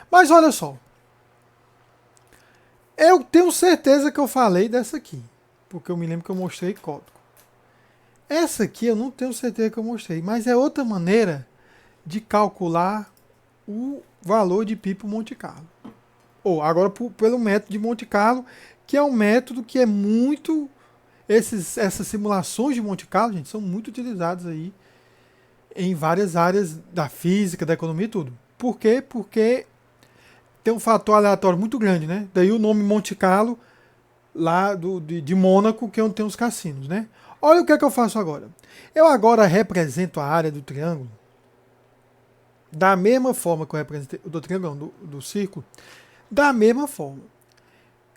Mas olha só, eu tenho certeza que eu falei dessa aqui, porque eu me lembro que eu mostrei código. Essa aqui eu não tenho certeza que eu mostrei, mas é outra maneira de calcular o valor de π por Monte Carlo. Ou agora pelo método de Monte Carlo, que é um método que é muito... essas simulações de Monte Carlo, gente, são muito utilizadas aí em várias áreas da física, da economia e tudo. Por quê? Porque tem um fator aleatório muito grande, né? Daí o nome Monte Carlo, lá de Mônaco, que é onde tem os cassinos, né? Olha o que é que eu faço agora. Eu agora represento a área do triângulo da mesma forma que eu representei do triângulo, do círculo, da mesma forma,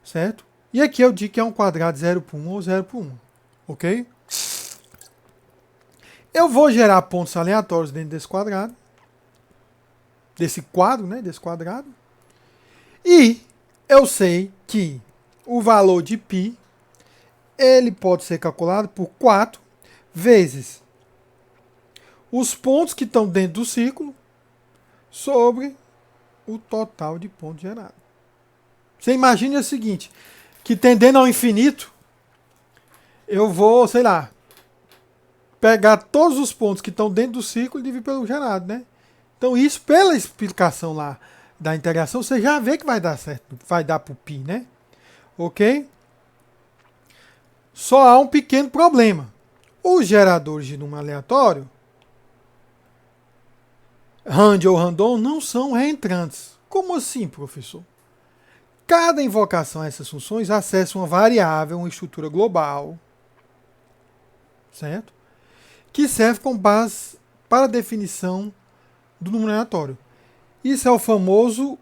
certo? E aqui eu digo que é um quadrado 0 por 1 ou 0 por 1, ok? Eu vou gerar pontos aleatórios dentro desse quadrado, desse quadro, né? Desse quadrado. E eu sei que o valor de π ele pode ser calculado por 4 vezes os pontos que estão dentro do círculo sobre o total de pontos gerados. Você imagine o seguinte, que tendendo ao infinito, eu vou, sei lá, pegar todos os pontos que estão dentro do círculo e dividir pelo gerado, né? Então isso, pela explicação lá da integração, você já vê que vai dar certo, vai dar pro π, né? Ok? Só há um pequeno problema. Os geradores de número aleatório, rand ou random, não são reentrantes. Como assim, professor? Cada invocação a essas funções acessa uma variável, uma estrutura global, certo? Que serve como base para a definição do número aleatório. Isso é o famoso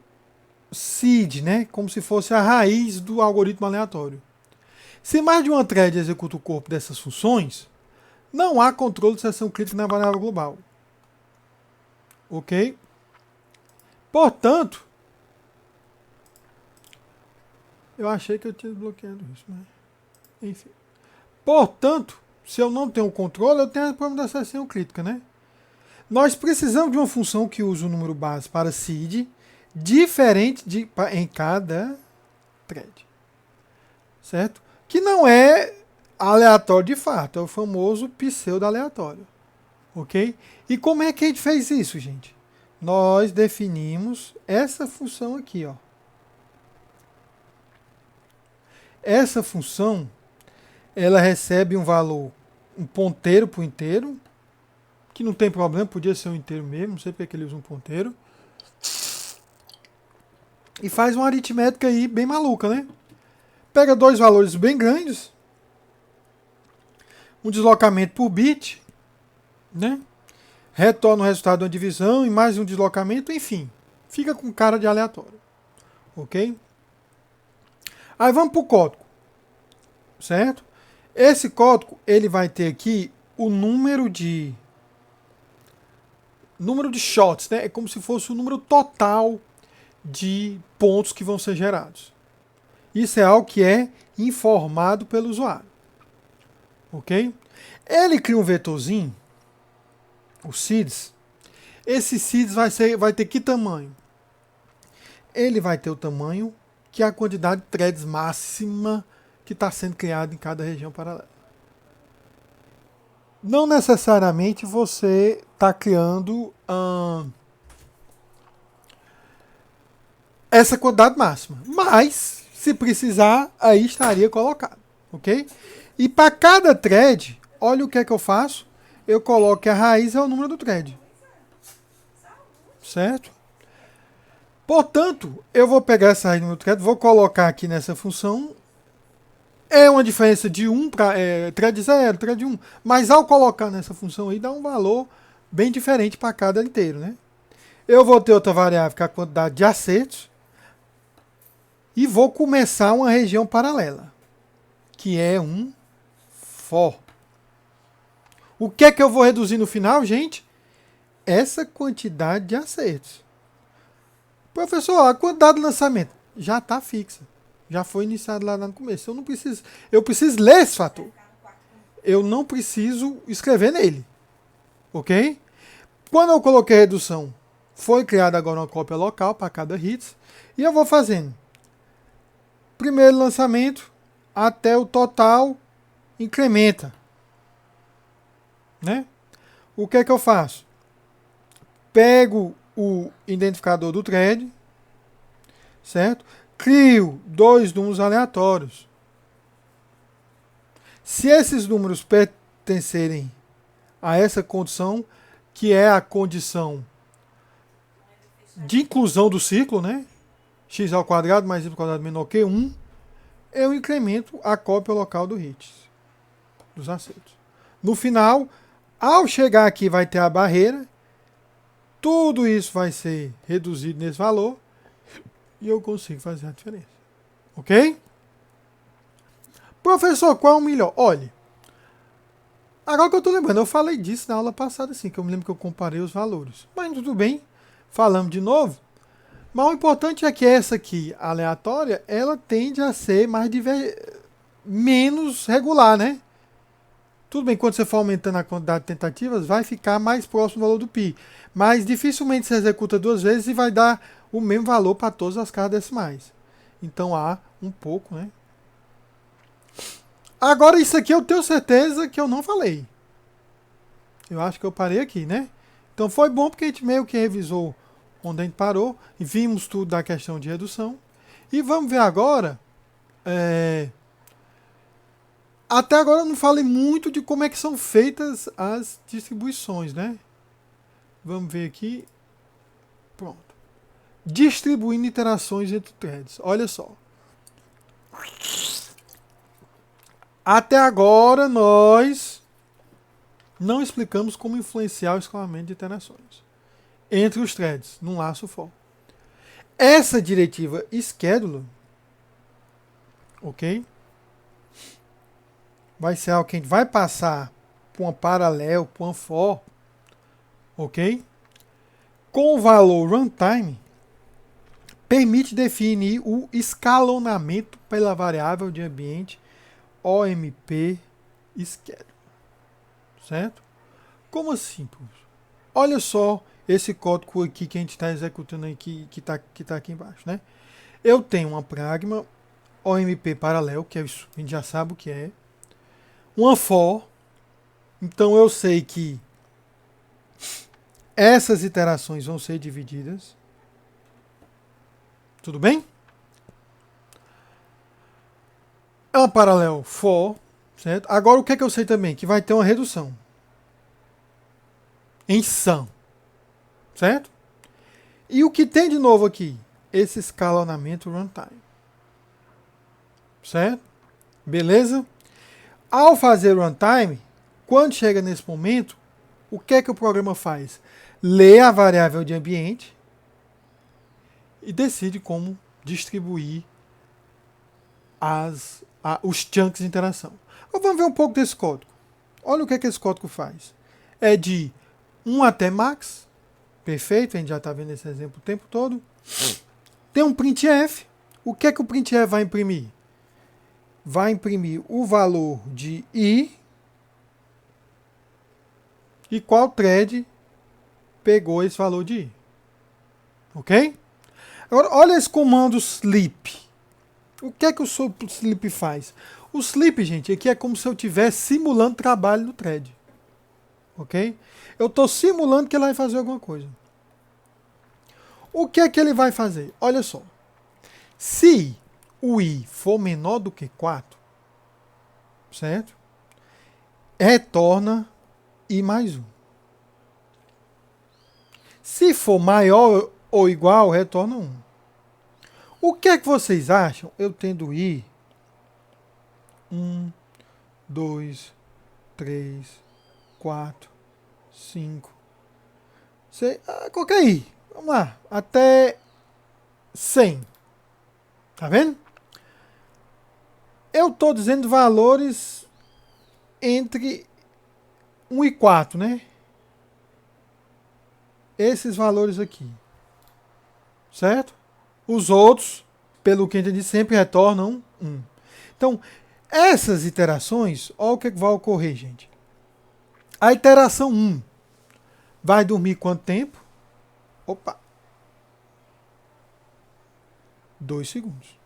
seed, né? Como se fosse a raiz do algoritmo aleatório. Se mais de uma thread executa o corpo dessas funções, não há controle de seção crítica na variável global. Ok? Portanto, eu achei que eu tinha desbloqueado isso, mas... enfim. Portanto, se eu não tenho controle, eu tenho o problema da seção crítica, né? Nós precisamos de uma função que use o número base para seed diferente em cada thread. Certo? Que não é aleatório de fato, é o famoso pseudo-aleatório. Ok? E como é que a gente fez isso, gente? Nós definimos essa função aqui, ó. Essa função, ela recebe um valor, um ponteiro por inteiro, que não tem problema, podia ser um inteiro mesmo, não sei porque ele usa um ponteiro. E faz uma aritmética aí bem maluca, né? Pega dois valores bem grandes, um deslocamento por bit, né? Retorna o resultado de uma divisão e mais um deslocamento, enfim. Fica com cara de aleatório. Ok? Aí vamos para o código. Certo? Esse código, ele vai ter aqui o número de shots, né? É como se fosse o número total de pontos que vão ser gerados. Isso é algo que é informado pelo usuário. Ok? Ele cria um vetorzinho, o seeds. Esse seeds vai ter que tamanho? Ele vai ter o tamanho que é a quantidade de threads máxima que está sendo criada em cada região paralela. Não necessariamente você está criando essa quantidade máxima, mas se precisar, aí estaria colocado, ok? E para cada thread, olha o que é que eu faço. Eu coloco que a raiz é o número do thread. Certo? Portanto, eu vou pegar essa raiz do número do thread, vou colocar aqui nessa função. É uma diferença de 1 para thread 0, thread 1. Mas ao colocar nessa função aí, dá um valor bem diferente para cada inteiro, né? Eu vou ter outra variável, que é a quantidade de acertos. E vou começar uma região paralela, que é um for. O que é que eu vou reduzir no final, gente? Essa quantidade de acertos. Professor, a quantidade de lançamento já está fixa. Já foi iniciado lá no começo. Eu preciso ler esse fator. Eu não preciso escrever nele. Ok? Quando eu coloquei redução, Foi criada agora uma cópia local para cada hits. E eu vou fazendo. Primeiro lançamento até o total incrementa. Né? O que é que eu faço? Pego o identificador do thread, certo? Crio 2 números aleatórios. Se esses números pertencerem a essa condição, que é a condição de inclusão do ciclo, né? X ao quadrado mais y ao quadrado menor que 1, eu incremento a cópia local do hits, dos acertos. No final, ao chegar aqui vai ter a barreira, tudo isso vai ser reduzido nesse valor e eu consigo fazer a diferença. Ok? Professor, qual é o melhor? Olha, agora que eu estou lembrando, eu falei disso na aula passada, assim, que eu me lembro que eu comparei os valores. Mas tudo bem, falamos de novo. Mas o importante é que essa aqui, aleatória, ela tende a ser menos regular, né? Tudo bem, quando você for aumentando a quantidade de tentativas, vai ficar mais próximo do valor do π. Mas dificilmente você executa 2 vezes e vai dar o mesmo valor para todas as casas decimais. Então há um pouco, né? Agora isso aqui eu tenho certeza que eu não falei. Eu acho que eu parei aqui, né? Então foi bom porque a gente meio que revisou onde a gente parou e vimos tudo da questão de redução. E vamos ver agora... Até agora eu não falei muito de como é que são feitas as distribuições, né? Vamos ver aqui. Pronto. Distribuindo interações entre threads. Olha só. Até agora nós não explicamos como influenciar o escalamento de interações entre os threads num laço for. Essa diretiva schedule, ok? Vai ser algo que a gente vai passar para uma paralelo, para uma for, ok? Com o valor runtime, permite definir o escalonamento pela variável de ambiente OMP schedule, certo? Como assim, professor? Olha só esse código aqui que a gente está executando aqui, que tá aqui embaixo, né? Eu tenho uma pragma OMP paralelo, que é isso, a gente já sabe o que é. Uma for, então eu sei que essas iterações vão ser divididas. Tudo bem? É uma paralelo for, certo? Agora o que é que eu sei também? Que vai ter uma redução em sum, certo? E o que tem de novo aqui? Esse escalonamento runtime, certo? Beleza? Ao fazer runtime, quando chega nesse momento, o que é que o programa faz? Lê a variável de ambiente e decide como distribuir os chunks de interação. Agora vamos ver um pouco desse código. Olha o que é que esse código faz. É de 1 até max. Perfeito, a gente já está vendo esse exemplo o tempo todo. Tem um printf. O que é que o printf vai imprimir? Vai imprimir o valor de i e qual thread pegou esse valor de i. Ok? Agora, olha esse comando sleep. O que é que o sleep faz? O sleep, gente, aqui é como se eu estivesse simulando trabalho no thread. Ok? Eu estou simulando que ele vai fazer alguma coisa. O que é que ele vai fazer? Olha só. Se o i for menor do que 4, certo? Retorna i mais 1. Se for maior ou igual, retorna 1. O que é que vocês acham? Eu tendo i 1, 2, 3, 4, 5, 6, qualquer i. Vamos lá, até 100. Tá vendo? Eu estou dizendo valores entre 1 e 4, né? Esses valores aqui. Certo? Os outros, pelo que a gente sempre retornam 1. Então, essas iterações, olha o que vai ocorrer, gente. A iteração 1 vai dormir quanto tempo? Opa! 2 segundos.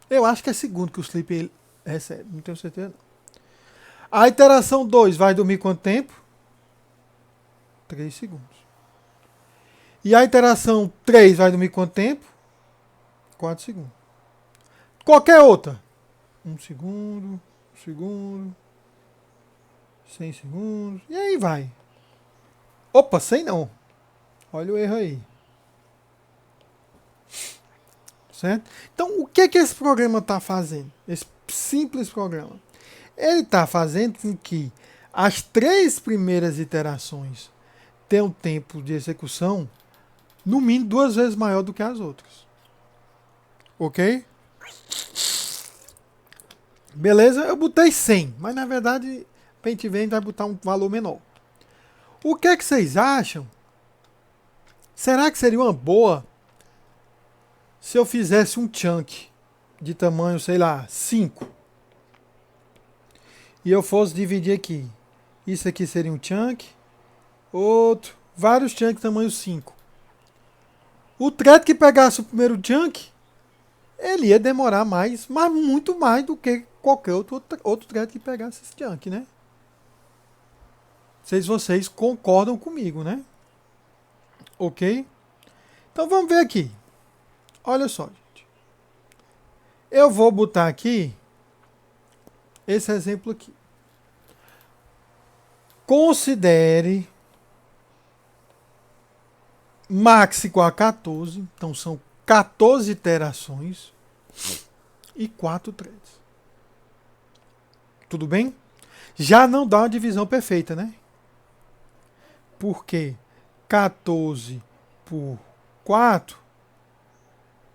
Eu acho que é segundo que o sleep ele recebe, não tenho certeza não. A iteração 2 vai dormir quanto tempo? 3 segundos. E a iteração 3 vai dormir quanto tempo? 4 segundos. Qualquer outra. 1 segundo, 1 segundo, 100 segundos, e aí vai. Opa, 100 não. Olha o erro aí. Certo? Então, o que é que esse programa está fazendo? Esse simples programa. Ele está fazendo com que as 3 primeiras iterações tenham um tempo de execução no mínimo 2 vezes maior do que as outras. Ok? Beleza? Eu botei 100, mas na verdade, para a gente ver, a gente vai botar um valor menor. O que é que vocês acham? Será que seria uma boa se eu fizesse um chunk de tamanho, sei lá, 5? E eu fosse dividir aqui. Isso aqui seria um chunk, outro, vários chunks tamanho 5. O thread que pegasse o primeiro chunk, ele ia demorar mais, mas muito mais do que qualquer outro thread que pegasse esse chunk, né? Não sei se vocês concordam comigo, né? Ok? Então vamos ver aqui. Olha só, gente. Eu vou botar aqui esse exemplo aqui. Considere max igual a 14. Então são 14 iterações e 4 threads. Tudo bem? Já não dá uma divisão perfeita, né? Porque 14 por 4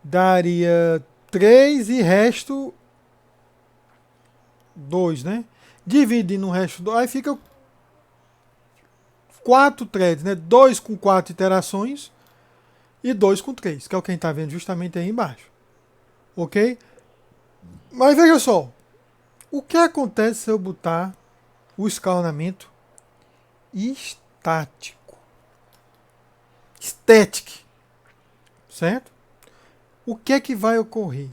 daria 3 e resto 2, né? Dividindo o resto 2, aí fica 4 threads, né? 2 com 4 iterações e 2 com 3, que é o que a gente está vendo justamente aí embaixo. Ok? Mas veja só, o que acontece se eu botar o escalonamento estático? Static. Certo? O que é que vai ocorrer?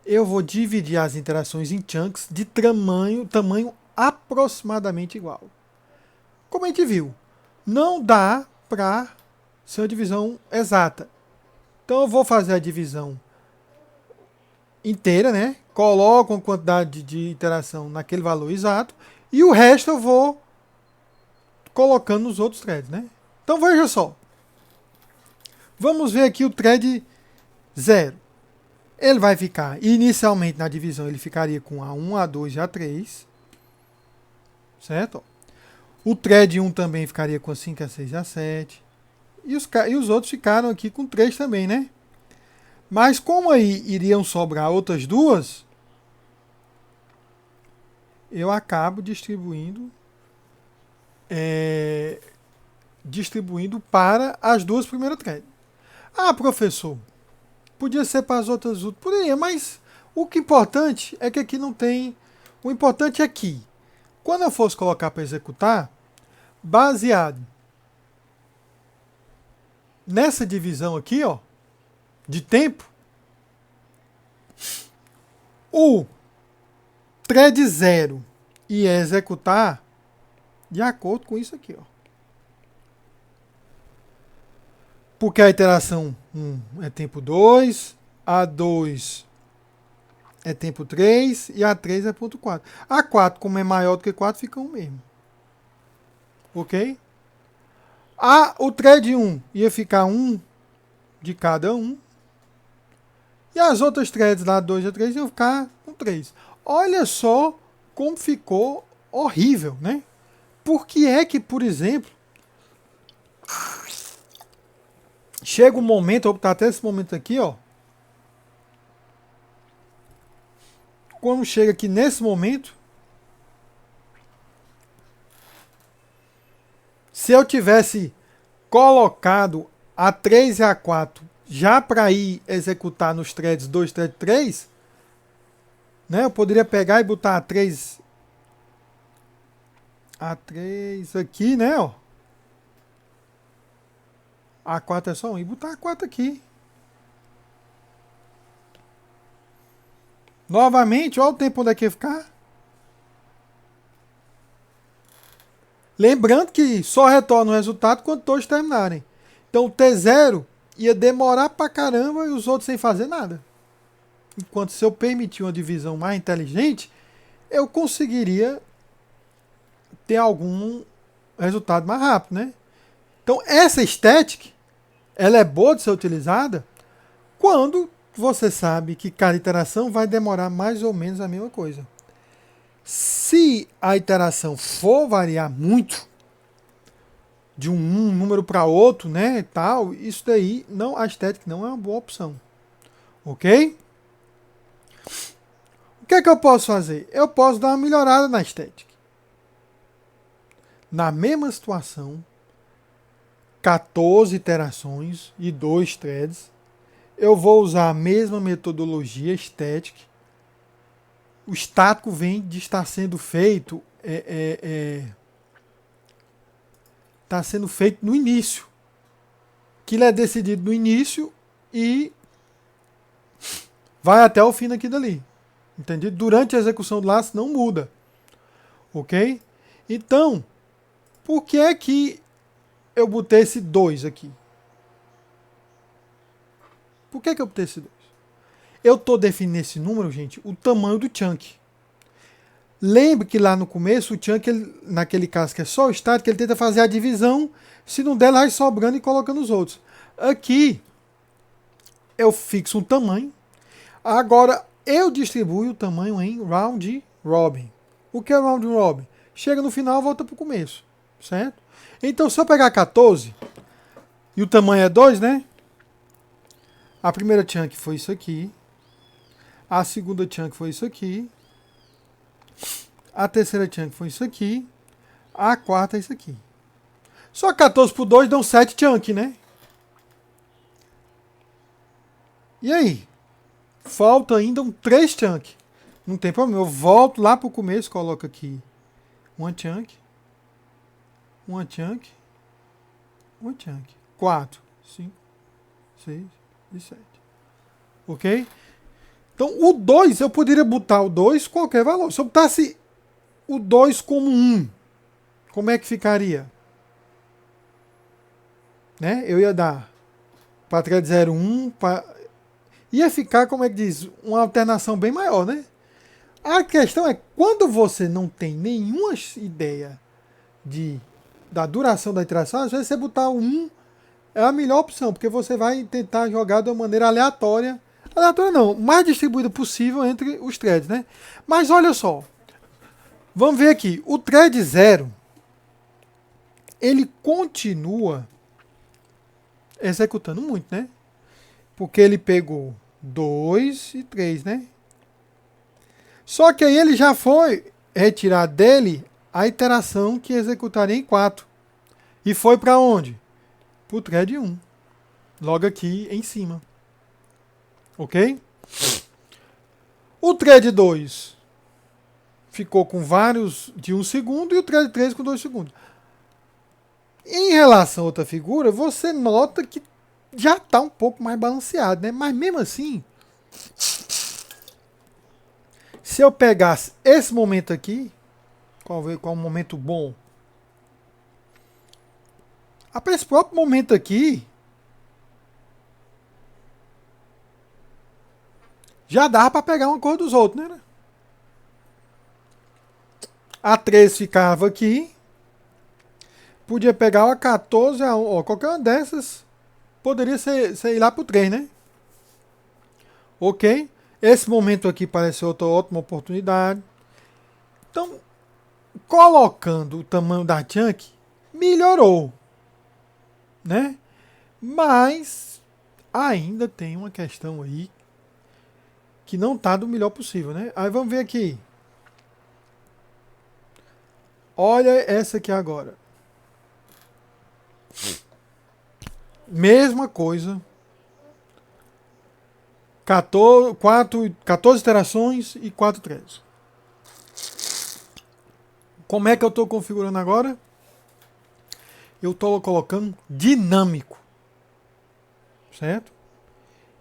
Eu vou dividir as interações em chunks de tamanho aproximadamente igual. Como a gente viu, não dá para ser uma divisão exata. Então eu vou fazer a divisão inteira, né? Coloco uma quantidade de interação naquele valor exato e o resto eu vou colocando nos outros threads, né? Então veja só. Vamos ver aqui o thread 0. Ele vai ficar, inicialmente na divisão, ele ficaria com A1, A2 e A3. Certo? O thread 1 também ficaria com A5, A6 e A7. E os outros ficaram aqui com 3 também, né? Mas como aí iriam sobrar outras duas, eu acabo distribuindo para as duas primeiras threads. Ah, professor, podia ser para as outras, poderia, mas o que é importante é que aqui não tem. O importante é que, quando eu fosse colocar para executar, baseado nessa divisão aqui, ó, de tempo, o thread 0 ia executar de acordo com isso aqui, ó. Porque a iteração 1 é tempo 2, a 2 é tempo 3 e a 3 é ponto 4. A 4, como é maior do que 4, fica 1 mesmo. Ok? O thread 1 ia ficar 1 de cada um. E as outras threads lá, 2 a 3, iam ficar com 3. Olha só como ficou horrível, né? Por que é que, por exemplo, chega um momento, eu vou botar até esse momento aqui, ó. Quando chega aqui nesse momento, se eu tivesse colocado a 3 e a 4 já para ir executar nos threads 2, thread 3, né? Eu poderia pegar e botar a 3 aqui, né, ó. A4 é só 1. E botar A4 aqui. Novamente, olha o tempo onde é que ia ficar. Lembrando que só retorna o resultado quando todos terminarem. Então o T0 ia demorar pra caramba e os outros sem fazer nada. Enquanto se eu permitir uma divisão mais inteligente, eu conseguiria ter algum resultado mais rápido, né? Então essa static, ela é boa de ser utilizada quando você sabe que cada iteração vai demorar mais ou menos a mesma coisa. Se a iteração for variar muito de um número para outro, né, tal, isso daí não, a static não é uma boa opção. OK? O que é que eu posso fazer? Eu posso dar uma melhorada na static. Na mesma situação, 14 iterações e 2 threads, eu vou usar a mesma metodologia static. O estático vem de estar sendo feito está sendo feito no início. Aquilo é decidido no início e vai até o fim daqui dali. Entendido? Durante a execução do laço não muda. OK? Então, por que é que eu botei esse 2 aqui? Por que é que eu botei esse 2? Eu estou definindo esse número, gente, o tamanho do chunk. Lembre que lá no começo, o chunk, naquele caso que é só o estático, ele tenta fazer a divisão, se não der, vai sobrando e colocando os outros. Aqui, eu fixo um tamanho. Agora, eu distribuo o tamanho em round robin. O que é round robin? Chega no final, volta para o começo. Certo? Então, se eu pegar 14, e o tamanho é 2, né? A primeira chunk foi isso aqui. A segunda chunk foi isso aqui. A terceira chunk foi isso aqui. A quarta é isso aqui. Só 14 por 2 dão 7 chunk, né? E aí? Falta ainda um 3 chunk. Não tem problema. Eu volto lá para o começo, coloco aqui uma chunk. Uma chunk. Uma chunk. 4, 5, 6 e 7. OK? Então, o 2, eu poderia botar o 2 qualquer valor. Se eu botasse o 2 como 1, como é que ficaria? Né? Eu ia dar para thread 0, 1, ia ficar, como é que diz, uma alternação bem maior, né? A questão é, quando você não tem nenhuma ideia da duração da interação, às vezes você botar o 1 é a melhor opção, porque você vai tentar jogar de uma maneira aleatória. Aleatória não, o mais distribuída possível entre os threads, né? Mas olha só, vamos ver aqui, o thread 0, ele continua executando muito, né? Porque ele pegou 2 e 3, né? Só que aí ele já foi retirar dele a iteração que executaria em 4. E foi para onde? Para o thread 1. Logo aqui em cima. OK? O thread 2 ficou com vários de 1 segundo e o thread 3 com 2 segundos. Em relação a outra figura, você nota que já está um pouco mais balanceado, né? Mas mesmo assim, se eu pegasse esse momento aqui, qual é o momento bom? Para esse próprio momento aqui, já dava para pegar uma cor dos outros, né? A 3 ficava aqui. Podia pegar a 14, a 1, qualquer uma dessas poderia ser ir lá para o 3, né? OK? Esse momento aqui parece outra ótima oportunidade. Então, colocando o tamanho da chunk, melhorou, né? Mas ainda tem uma questão aí que não está do melhor possível, né? Aí vamos ver aqui. Olha essa aqui agora. Mesma coisa. 14 iterações e 4 threads. Como é que eu estou configurando agora? Eu estou colocando dinâmico. certo?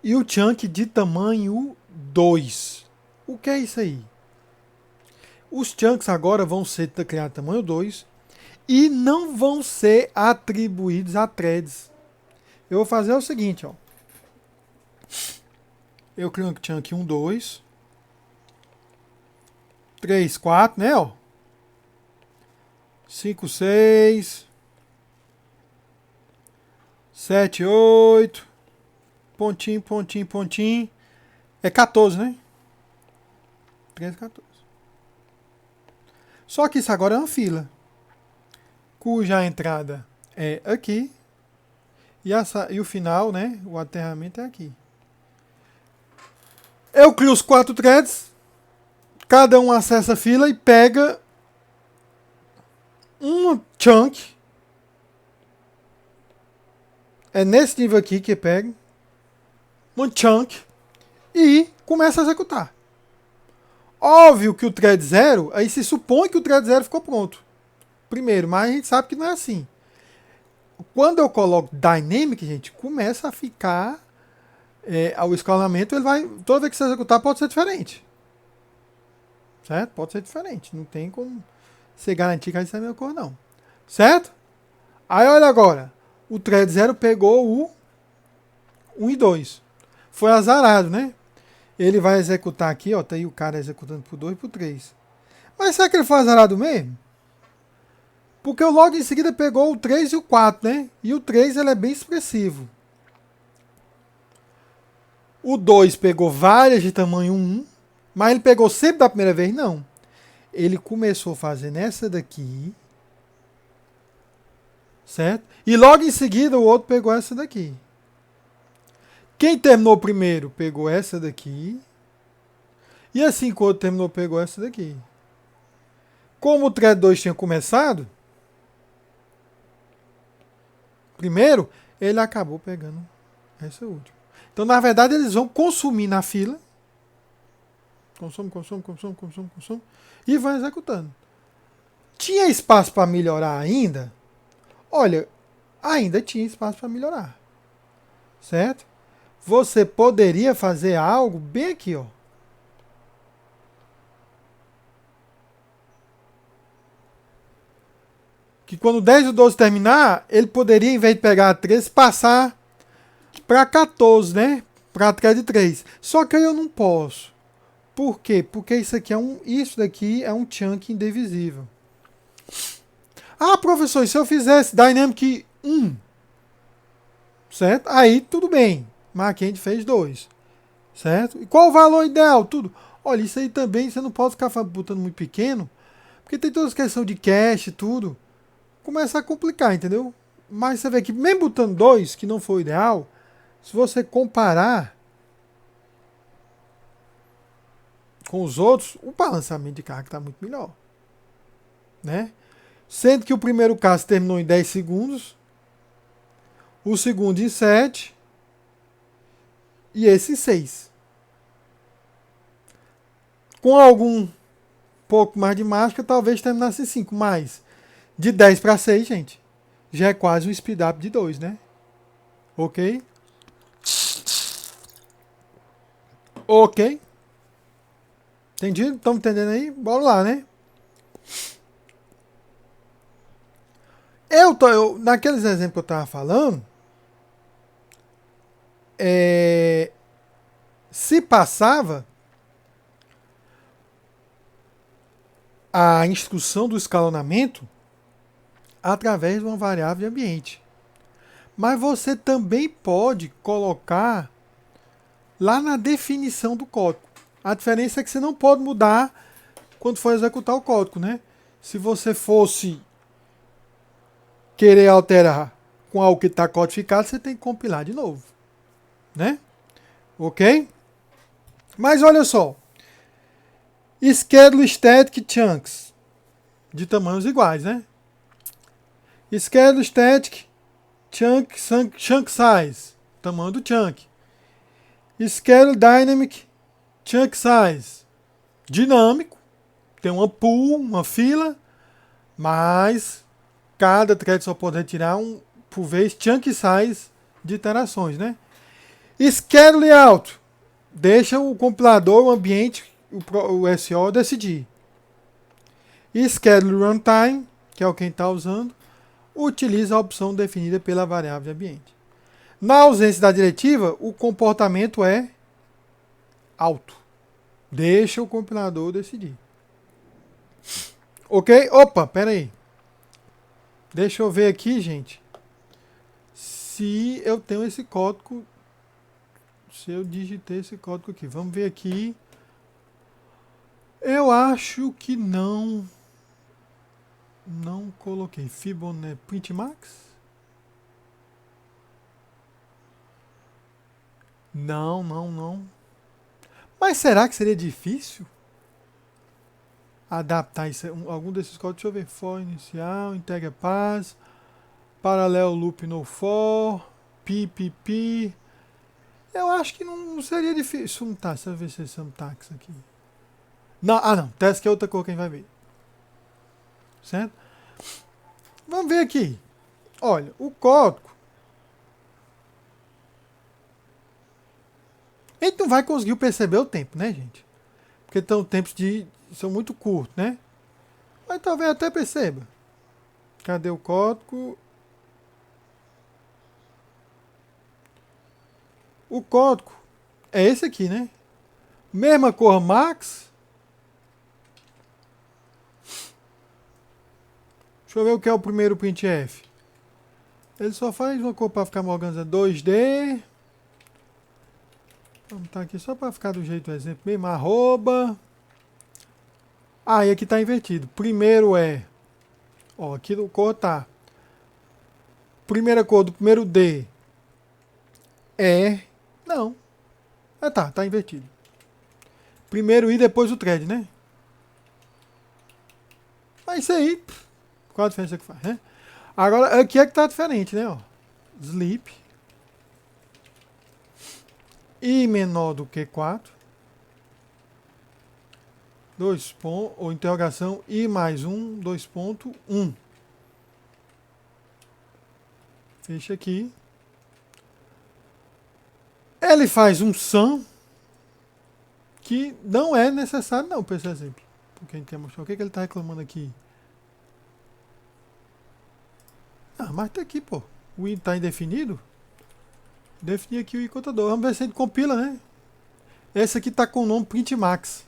E o chunk de tamanho 2. O que é isso aí? Os chunks agora vão ser criados tamanho 2 e não vão ser atribuídos a threads. Eu vou fazer o seguinte, ó. Eu crio um chunk 1, 2, 3, 4, né, ó. 5, 6, 7, 8, pontinho, pontinho, pontinho. É 14, né? 13, 14. Só que isso agora é uma fila, cuja entrada é aqui e o final, né? O aterramento é aqui. Eu crio os 4 threads, cada um acessa a fila e pega um chunk. É nesse nível aqui que pega um chunk e começa a executar. Óbvio que o thread 0, aí se supõe que o thread 0 ficou pronto primeiro, mas a gente sabe que não é assim. Quando eu coloco dynamic, gente, começa a ficar o escalonamento, ele vai, toda vez que você executar pode ser diferente. Certo? Pode ser diferente, não tem como você garantir que vai ser a mesma coisa não. Certo? Aí olha agora, o thread 0 pegou o 1 e 2. Foi azarado, né? Ele vai executar aqui, ó, tá aí o cara executando por 2 e por 3. Mas será que ele foi azarado mesmo? Porque o logo em seguida pegou o 3 e o 4, né? E o 3 ele é bem expressivo. O 2 pegou várias de tamanho 1, mas ele pegou sempre da primeira vez? Não. Ele começou a fazer nessa daqui, certo? E logo em seguida o outro pegou essa daqui. Quem terminou primeiro pegou essa daqui. E assim que o outro terminou, pegou essa daqui. Como o thread 2 tinha começado primeiro, ele acabou pegando essa última. Então, na verdade, eles vão consumir na fila. Consome, consome, consome, consome, consome. E vão executando. Tinha espaço para melhorar ainda? Olha, ainda tinha espaço para melhorar. Certo? Você poderia fazer algo bem aqui, ó. Que quando o 10 e o 12 terminar, ele poderia, em vez de pegar a 13, passar para 14, né? Para thread 3. Só que aí eu não posso. Por quê? Porque isso daqui é um chunk indivisível. Ah, professor, e se eu fizesse Dynamic 1? Certo? Aí tudo bem. Mas aqui a gente fez 2. Certo? E qual o valor ideal? Tudo. Olha, isso aí também você não pode ficar botando muito pequeno. Porque tem toda essa questão de cache e tudo. Começa a complicar, entendeu? Mas você vê que mesmo botando 2, que não foi o ideal, se você comparar com os outros, o balanceamento de carga está muito melhor. Né? Sendo que o primeiro caso terminou em 10 segundos, o segundo em 7 e esse em 6. Com algum pouco mais de mágica, talvez terminasse em 5, mas de 10 para 6, gente, já é quase um speed up de 2, né? Ok? Ok? Entendido? Estamos entendendo aí? Bora lá, né? Naqueles exemplos que eu estava falando, se passava a instrução do escalonamento através de uma variável de ambiente. Mas você também pode colocar lá na definição do código. A diferença é que você não pode mudar quando for executar o código, né? Se você fosse querer alterar com algo que está codificado, você tem que compilar de novo, né? Ok? Mas olha só. Schedule static chunks de tamanhos iguais, né? Schedule static chunk size, tamanho do chunk. Schedule dynamic chunk size, dinâmico, tem uma pool, uma fila, mas cada thread só pode retirar por vez chunk size de iterações, né? Schedule out. Deixa o compilador, o ambiente, o SO decidir. E schedule runtime, que é o que quem está usando, utiliza a opção definida pela variável de ambiente. Na ausência da diretiva, o comportamento é alto. Deixa o compilador decidir. Ok? Opa, pera aí. Deixa eu ver aqui, gente. Se eu tenho esse código. Se eu digitei esse código aqui. Vamos ver aqui. Eu acho que não. Não coloquei. Fibonacci Print Max? Não, não, não. Mas será que seria difícil adaptar isso, algum desses códigos? Deixa eu ver. For inicial, integra pass, paralelo loop no for, PPP. Eu acho que não seria difícil. Syntax, deixa eu ver se é syntax aqui. Não, não. Teste que é outra cor que a gente vai ver. Certo? Vamos ver aqui. Olha, o código. A gente não vai conseguir perceber o tempo, né, gente? Porque então, tempos são muito curtos, né? Mas talvez até perceba. Cadê o código? O código é esse aqui, né? Mesma cor max. Deixa eu ver o que é o primeiro printf. Ele só faz uma cor para ficar mais organizado. 2D. Vamos botar aqui só para ficar do jeito do exemplo mesmo. Arroba. Ah, e aqui está invertido. Primeiro é. Ó, aqui o cor tá. Primeira cor do primeiro D é. Não. Ah, tá invertido. Primeiro I, depois o thread, né? Mas isso aí. Qual a diferença que faz, né? Agora, aqui é que tá diferente, né? Ó. Sleep. I menor do que 4. Dois pontos, ou interrogação, I mais 1, 2.1. Fecha aqui. Ele faz um sum que não é necessário não para esse exemplo. Porque a gente quer mostrar o que ele está reclamando aqui. Ah, mas tá aqui, pô. O I está indefinido. Definir aqui o I contador. Vamos ver se a gente compila, né? Esse aqui está com o nome printmax.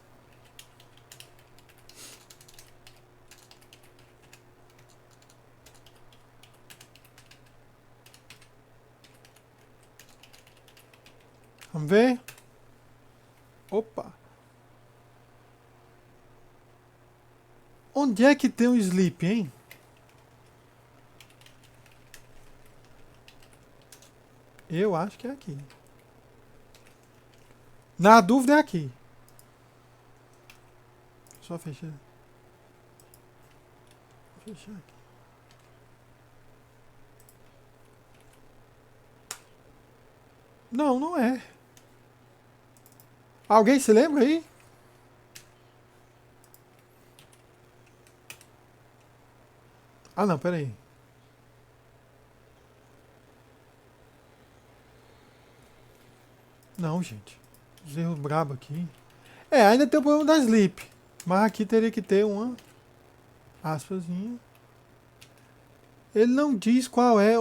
Vamos ver. Opa. Onde é que tem o sleep, hein? Eu acho que é aqui. Na dúvida é aqui. Só fechar. Fechar aqui. Não, não é. Alguém se lembra aí? Ah, não, peraí. Não, gente. Os erros brabo aqui. É, ainda tem o problema da sleep. Mas aqui teria que ter uma aspasinha. Ele não diz qual é,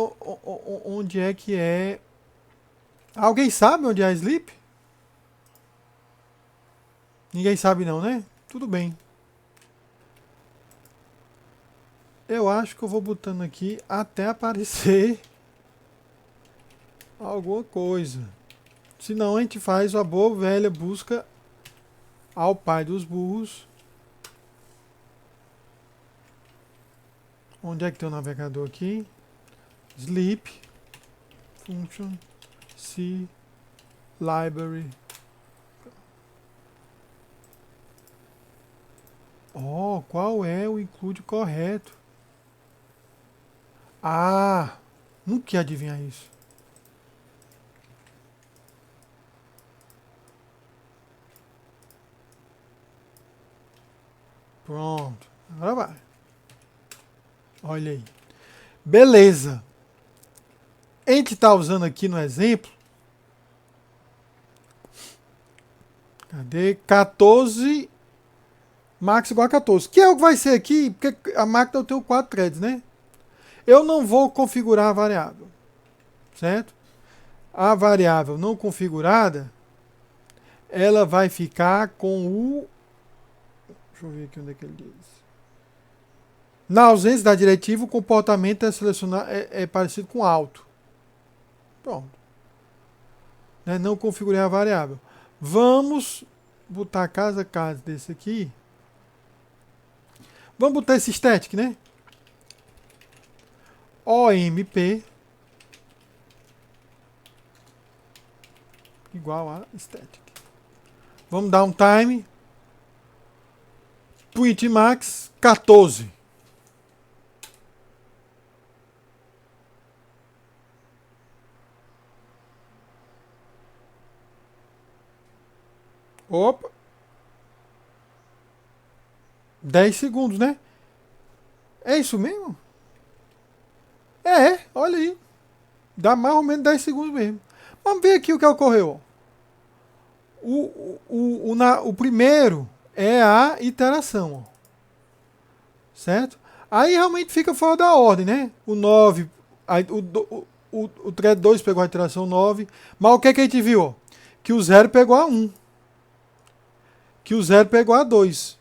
onde é que é. Alguém sabe onde é a sleep? Ninguém sabe não, né? Tudo bem. Eu acho que eu vou botando aqui até aparecer alguma coisa. Senão a gente faz a boa velha busca ao pai dos burros. Onde é que tem o navegador aqui? Sleep. Function. C. Library. Oh, qual é o include correto? Ah, nunca ia adivinhar isso. Pronto, agora vai. Olha aí. Beleza. A gente está usando aqui no exemplo Cadê? 14 max igual a 14. Que é o que vai ser aqui, porque a máquina eu tenho 4 threads, né? Eu não vou configurar a variável, certo? A variável não configurada, ela vai ficar com o... Deixa eu ver aqui onde é que ele diz. Na ausência da diretiva, o comportamento é, é parecido com alto. Pronto. Né? Não configurei a variável. Vamos botar casa desse aqui. Vamos botar esse static, né? OMP igual a static. Vamos dar um time. Print max 14. Opa. 10 segundos, né? É isso mesmo? É, olha aí. Dá mais ou menos 10 segundos mesmo. Vamos ver aqui o que ocorreu. O primeiro é a iteração. Ó. Certo? Aí realmente fica fora da ordem, né? O 9, aí, o thread 2 pegou a iteração 9. Mas o que, é que a gente viu? Ó? Que o 0 pegou a 1. Que o 0 pegou a 2.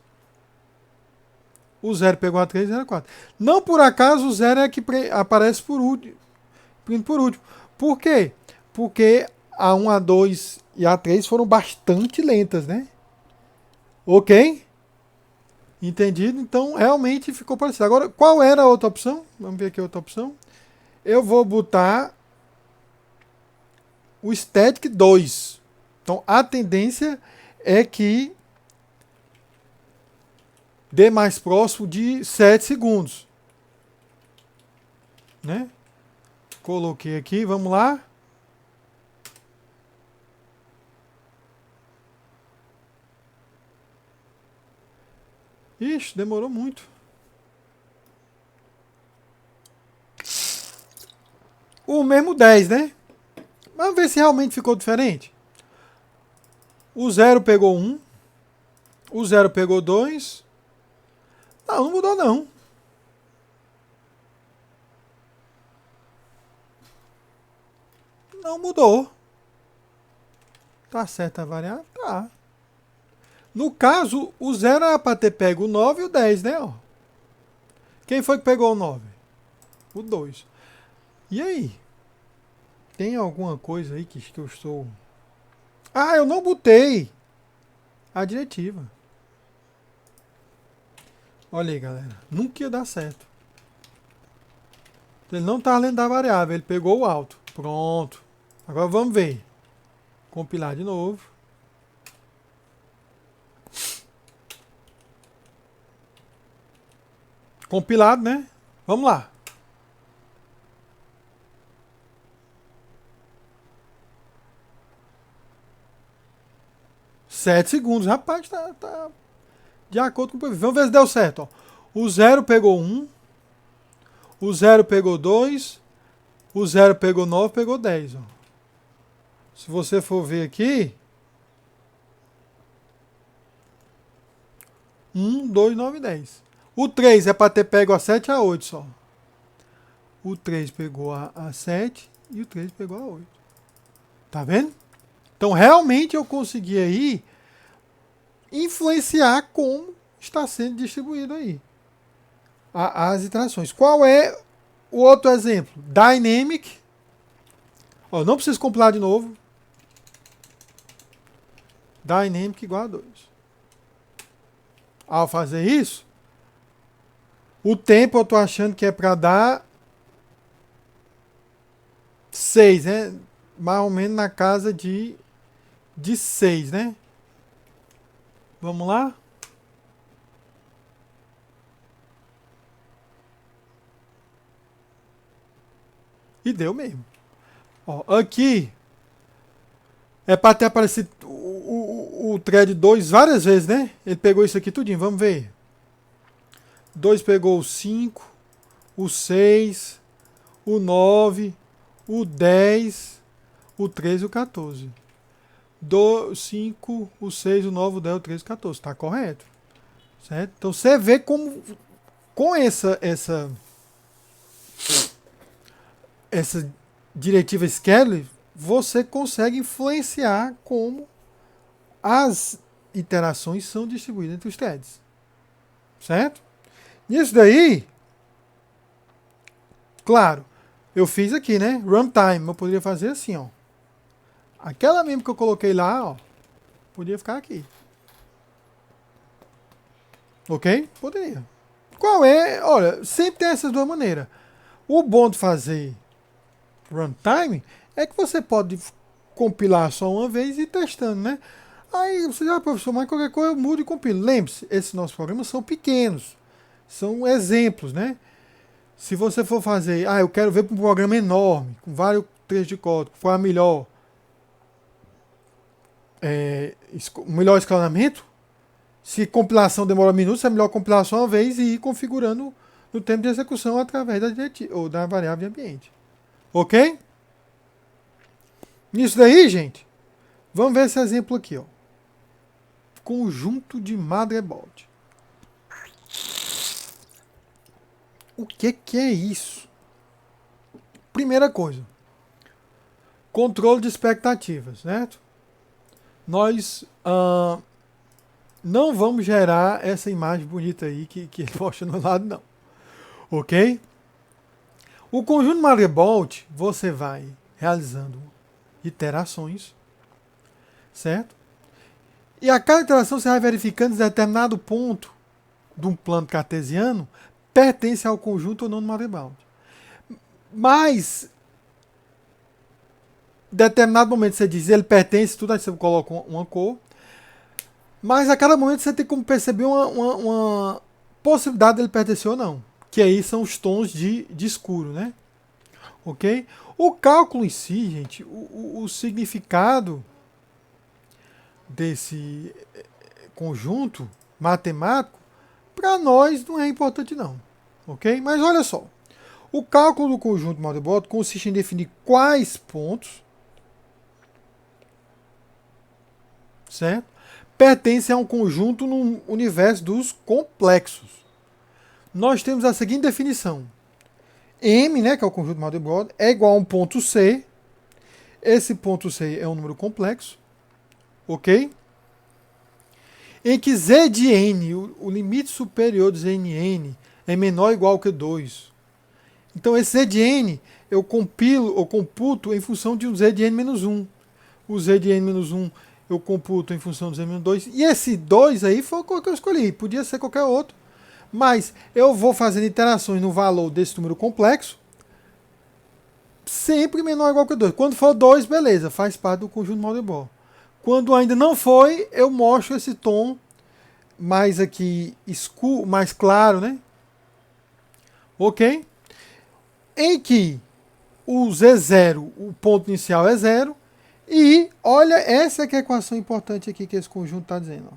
O 0 pegou a 3 e a 4. Não por acaso o 0 é que aparece por último. Por quê? Porque a 1, a 2 e a 3 foram bastante lentas, né? Ok? Entendido? Então realmente ficou parecido. Agora, qual era a outra opção? Vamos ver aqui a outra opção. Eu vou botar o static 2. Então a tendência é que dê mais próximo de 7 segundos. Né? Coloquei aqui, vamos lá. Ixi, demorou muito. O mesmo 10, né? Vamos ver se realmente ficou diferente. O 0 pegou 1. O 0 pegou 2. Não, não mudou não. Não mudou. Tá certa a variável? Tá. No caso, o 0 era para ter pego o 9 e o 10, né? Ó. Quem foi que pegou o 9? O 2. E aí? Tem alguma coisa aí que eu estou... Ah, eu não botei a diretiva. Olha aí, galera. Nunca ia dar certo. Ele não está lendo da variável, ele pegou o alto. Pronto. Agora vamos ver. Compilar de novo. Compilado, né? Vamos lá. Sete segundos. Rapaz, tá de acordo com o previsto. Vamos ver se deu certo. Ó. O 0 pegou 1. O 0 pegou 2. O 0 pegou 9, pegou 10. Ó. Se você for ver aqui... 1, 2, 9, 10. O 3 é para ter pego a 7 e a 8 só. O 3 pegou a 7 e o 3 pegou a 8. Tá vendo? Então, realmente eu consegui aí influenciar como está sendo distribuído aí as iterações. Qual é o outro exemplo? Dynamic. Ó, não preciso compilar de novo. Dynamic igual a 2. Ao fazer isso, o tempo eu estou achando que é para dar 6, né? Mais ou menos na casa de 6, né? Vamos lá? E deu mesmo. Ó, aqui é para ter aparecido o thread 2 várias vezes, né? Ele pegou isso aqui tudinho, vamos ver. 2 pegou o 5, o 6, o 9, o 10, o 13 e o 14. do 5, o 6, o 9, o 10, o 13, o 14. Está correto. Certo? Então você vê como com essa diretiva Schedule, você consegue influenciar como as iterações são distribuídas entre os threads. Certo? Nisso daí, claro, eu fiz aqui, né? Runtime. Eu poderia fazer assim, ó. Aquela mesmo que eu coloquei lá, ó, podia ficar aqui. Ok? Poderia. Qual é? Olha, sempre tem essas duas maneiras. O bom de fazer runtime é que você pode compilar só uma vez e ir testando, né? Aí você já, professor, mas qualquer coisa eu mudo e compilo. Lembre-se, esses nossos programas são pequenos. São exemplos, né? Se você for fazer, eu quero ver para um programa enorme, com vários trechos de código, qual é a melhor, melhor escalonamento, se compilação demora minutos, é melhor compilar só uma vez e ir configurando no tempo de execução através da diretiva, ou da variável de ambiente. Ok? Nisso daí, gente, vamos ver esse exemplo aqui, ó. Conjunto de motherboard. O que é isso? Primeira coisa, controle de expectativas, certo? Nós não vamos gerar essa imagem bonita aí que ele mostra no lado, não. Ok? O conjunto de motherboard, você vai realizando iterações, certo? E a cada iteração você vai verificando se determinado ponto de um plano cartesiano pertence ao conjunto ou não do motherboard. Mas, em determinado momento você diz ele pertence, tudo aí você coloca uma cor. Mas a cada momento você tem como perceber uma possibilidade dele pertencer ou não. Que aí são os tons de escuro, né? Ok? O cálculo em si, gente, o significado desse conjunto matemático, para nós não é importante não. Ok? Mas olha só. O cálculo do conjunto motherboard consiste em definir quais pontos, certo? Pertencem a um conjunto no universo dos complexos. Nós temos a seguinte definição. M, né, que é o conjunto motherboard, é igual a um ponto C. Esse ponto C é um número complexo. Ok? Em que Z de N, o limite superior de Z em N, é menor ou igual que 2. Então esse Z de N eu compilo ou computo em função de um Z de N menos 1. O Z de N menos 1 eu computo em função do Z menos 2. E esse 2 aí foi o que eu escolhi. Podia ser qualquer outro. Mas eu vou fazendo iterações no valor desse número complexo, sempre menor ou igual que 2. Quando for 2, beleza, faz parte do conjunto motherboard. Quando ainda não foi, eu mostro esse tom mais aqui escuro, mais claro, né? Ok? Em que o Z0, o ponto inicial é 0. E olha essa que é a equação importante aqui que esse conjunto está dizendo. Ó.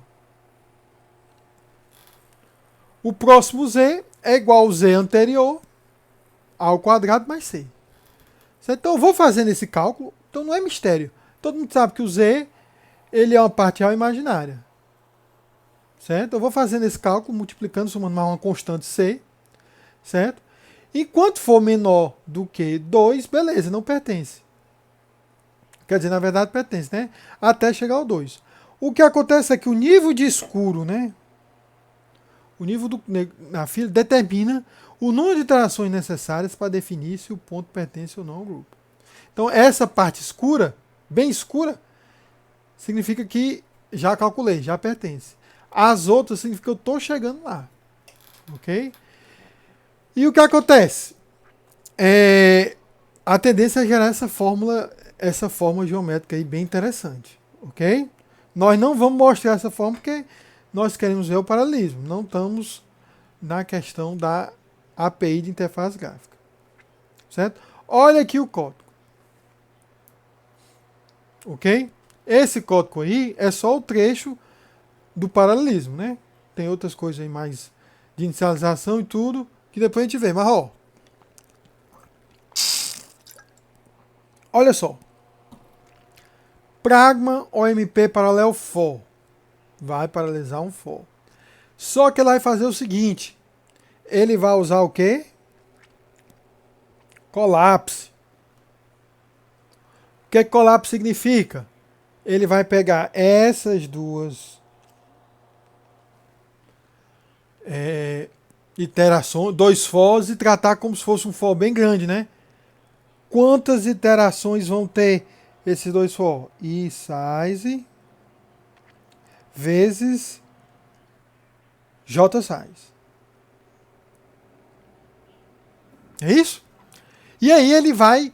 O próximo Z é igual ao Z anterior ao quadrado mais C. Certo? Então eu vou fazendo esse cálculo. Então não é mistério. Todo mundo sabe que o Z ele é uma parte real imaginária. Certo? Eu vou fazendo esse cálculo, multiplicando, somando mais uma constante C. Certo? Enquanto for menor do que 2, beleza, não pertence. Quer dizer, na verdade pertence, né? Até chegar ao 2. O que acontece é que o nível de escuro, né? O nível na fila determina o número de iterações necessárias para definir se o ponto pertence ou não ao grupo. Então, essa parte escura, bem escura, significa que já calculei, já pertence. As outras significa que eu estou chegando lá. Ok? E o que acontece? A tendência é gerar essa forma geométrica aí bem interessante. Ok? Nós não vamos mostrar essa forma porque nós queremos ver o paralelismo. Não estamos na questão da API de interface gráfica. Certo? Olha aqui o código. Ok? Esse código aí é só o trecho do paralelismo, né? Tem outras coisas aí mais de inicialização e tudo, que depois a gente vê. Mas, ó. Olha só. Pragma OMP paralelo for. Vai paralelizar um for. Só que ele vai fazer o seguinte. Ele vai usar o quê? Colapse. O que colapse significa? Ele vai pegar essas duas iterações, dois fors, e tratar como se fosse um for bem grande, né? Quantas iterações vão ter esses dois for? I size vezes J size. É isso? E aí ele vai,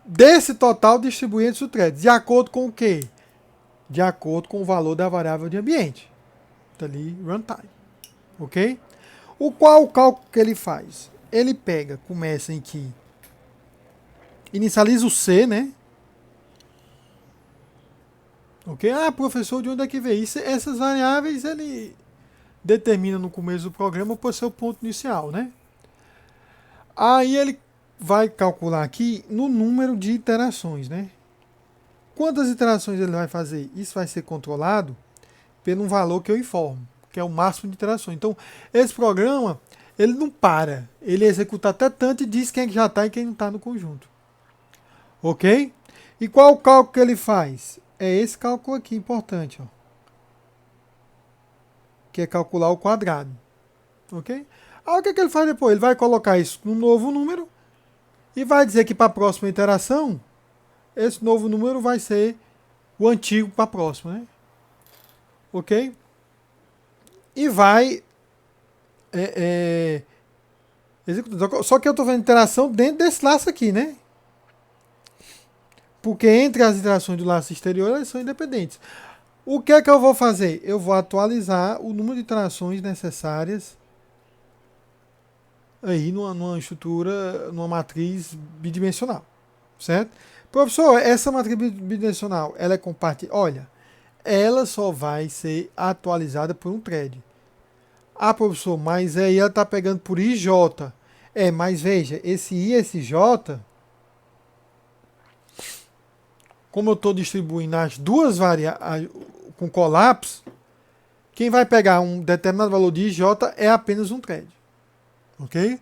desse total, distribuir entre os threads. De acordo com o quê? De acordo com o valor da variável de ambiente. Tá ali, runtime. Ok? O cálculo que ele faz? Ele pega, começa em que inicializa o C, né? Ok? Ah, professor, de onde é que veio isso? Essas variáveis ele determina no começo do programa por seu ponto inicial, né? Aí ele vai calcular aqui no número de iterações, né? Quantas iterações ele vai fazer? Isso vai ser controlado pelo valor que eu informo, que é o máximo de iterações. Então, esse programa, ele não para. Ele executa até tanto e diz quem é que já está e quem não está no conjunto. Ok? E qual o cálculo que ele faz? É esse cálculo aqui, importante. Ó, que é calcular o quadrado. Ok? Aí o que ele faz depois? Ele vai colocar isso num novo número e vai dizer que para a próxima iteração, esse novo número vai ser o antigo para a próxima, né? Ok? E vai executar. Só que eu estou vendo interação dentro desse laço aqui, né? Porque entre as iterações do laço exterior, elas são independentes. O que é que eu vou fazer? Eu vou atualizar o número de iterações necessárias aí numa estrutura, numa matriz bidimensional, certo? Professor, essa matriz bidimensional, ela é compartilhada? Olha, ela só vai ser atualizada por um thread. Ah, professor, mas aí ela está pegando por IJ. Mas veja, esse I e esse J, como eu estou distribuindo as duas variáveis com colapso, quem vai pegar um determinado valor de IJ é apenas um thread. Ok?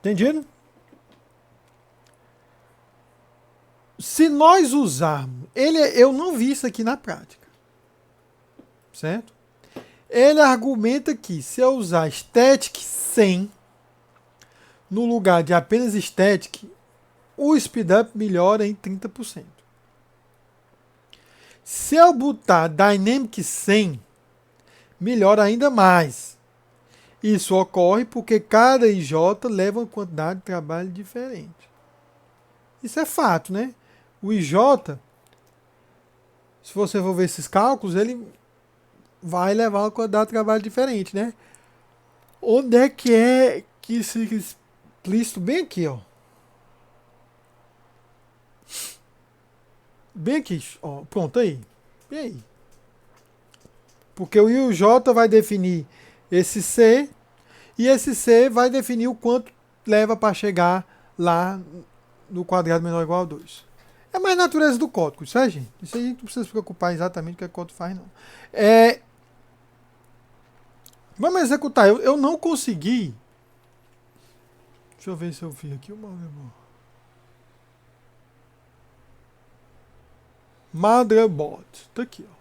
Entendido? Se nós usarmos... eu não vi isso aqui na prática. Certo? Ele argumenta que se eu usar static 100 no lugar de apenas static, o speedup melhora em 30%. Se eu botar dynamic 100, melhora ainda mais. Isso ocorre porque cada IJ leva uma quantidade de trabalho diferente. Isso é fato, né? O IJ, se você for ver esses cálculos, ele vai levar uma quantidade de trabalho diferente, né? Onde é que isso fica explícito? Bem aqui, ó. Bem aqui, ó. Pronto, aí. Bem aí. Porque o I e o J vai definir esse C, e esse C vai definir o quanto leva para chegar lá no quadrado menor ou igual a 2. É mais natureza do código, certo, gente? Isso aí a gente não precisa se preocupar exatamente com o que o código faz, não. Vamos executar. Eu não consegui. Deixa eu ver se eu vi aqui o motherboard. Tá aqui, ó.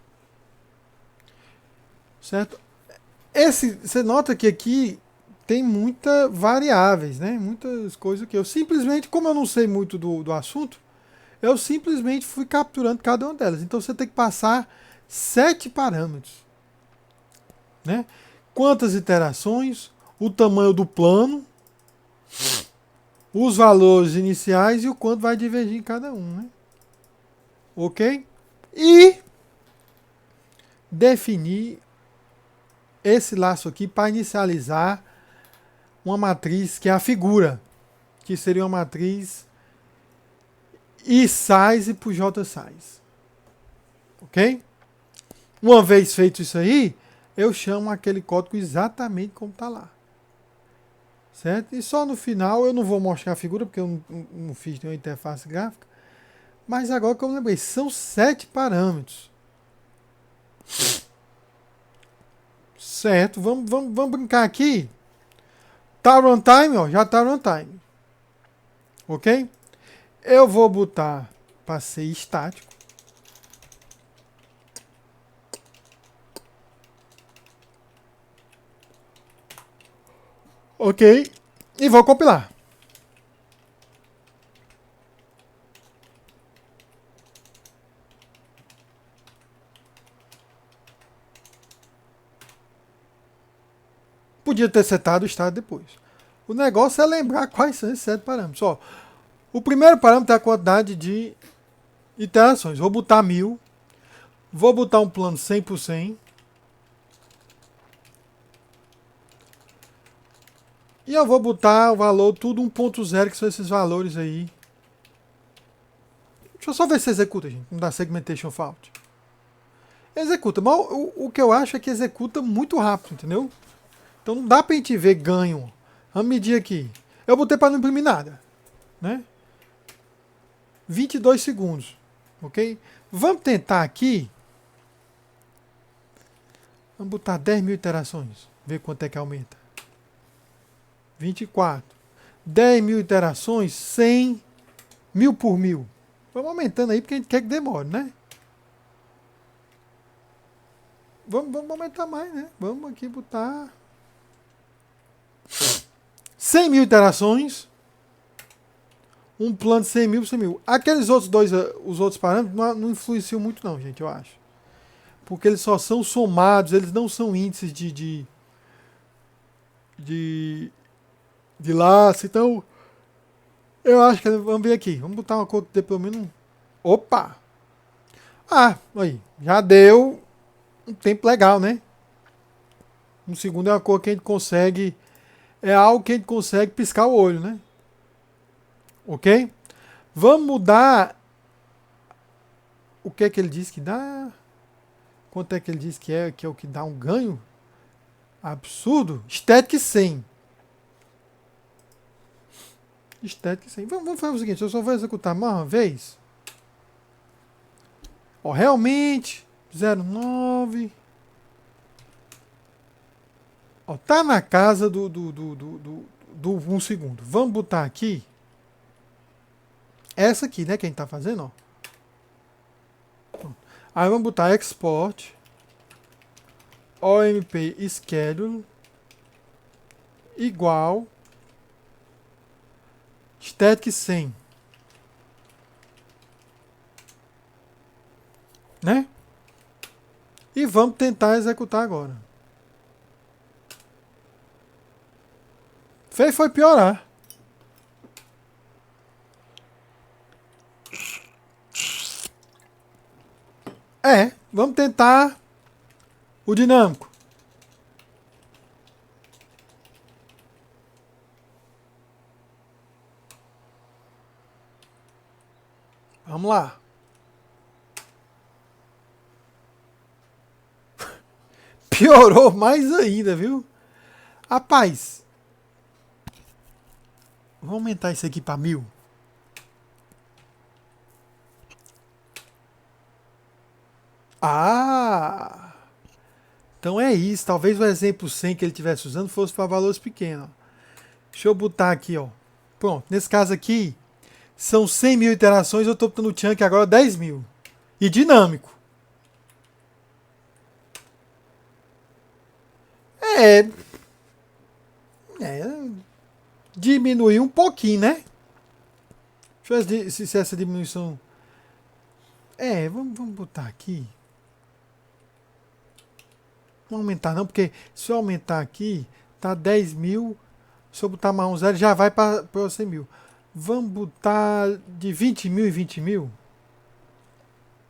Certo? Você nota que aqui tem muitas variáveis, né? Muitas coisas que eu simplesmente, como eu não sei muito do assunto, eu simplesmente fui capturando cada uma delas. Então você tem que passar 7 parâmetros, né? Quantas iterações, o tamanho do plano, os valores iniciais e o quanto vai divergir em cada um, né? Ok? E definir esse laço aqui para inicializar uma matriz que é a figura, que seria uma matriz I size por J size. Ok? Uma vez feito isso aí, eu chamo aquele código exatamente como está lá. Certo? E só no final, eu não vou mostrar a figura, porque eu não fiz nenhuma interface gráfica, Mas agora que eu lembrei, são 7 parâmetros. Certo, vamos brincar aqui. Tá runtime, ó, já tá runtime. Ok? Eu vou botar para ser estático. Ok? E vou compilar. Podia ter setado o estado depois. O negócio é lembrar quais são esses 7 parâmetros. Ó, o primeiro parâmetro é a quantidade de iterações. Vou botar 1000. Vou botar um plano 100%. E eu vou botar o valor tudo 1.0, que são esses valores aí. Deixa eu só ver se executa, gente. Não dá segmentation fault. Executa. Mas o que eu acho é que executa muito rápido, entendeu? Então não dá pra gente ver ganho. Vamos medir aqui. Eu botei para não imprimir nada, né? 22 segundos, ok? Vamos tentar aqui. Vamos botar 10.000 iterações. Ver quanto é que aumenta. 24. 10.000 iterações, 100, 1000 por 1000. Vamos aumentando aí porque a gente quer que demore, né? Vamos aumentar mais, né? Vamos aqui botar 100.000 iterações. Um plano de 100.000 por 100.000. Aqueles outros dois, os outros parâmetros, não influenciam muito não, gente, eu acho. Porque eles só são somados, eles não são índices de laço. Então, eu acho que vamos ver aqui. Vamos botar uma cor que dê pelo menos. Opa! Ah, aí. Já deu um tempo legal, né? Um segundo é uma cor que a gente consegue. É algo que a gente consegue piscar o olho, né? Ok? Vamos mudar. O que é que ele diz que dá? Quanto é que ele diz que é o que dá um ganho? Absurdo. Static 100. Static 100. Vamos fazer o seguinte, eu só vou executar mais uma vez. Ó, realmente, 0,9. Ó, tá na casa do 1 segundo. Vamos botar aqui. Essa aqui, né, que a gente tá fazendo, ó. Aí vamos botar export OMP schedule igual static 100, né? E vamos tentar executar agora. Foi piorar. Vamos tentar o dinâmico. Vamos lá. Piorou mais ainda, viu? Rapaz, vamos aumentar isso aqui para 1000. Ah! Então é isso. Talvez o exemplo 100 que ele estivesse usando fosse para valores pequenos. Deixa eu botar aqui, ó. Pronto. Nesse caso aqui, são 100.000 iterações. Eu estou botando o chunk agora 10.000. E dinâmico. É. Diminuir um pouquinho, né? Deixa eu ver se essa diminuição. Vamos botar aqui. Não aumentar não, porque se eu aumentar aqui, tá 10.000. Se eu botar mais um zero, já vai para 100.000. Vamos botar de 20.000 e 20.000.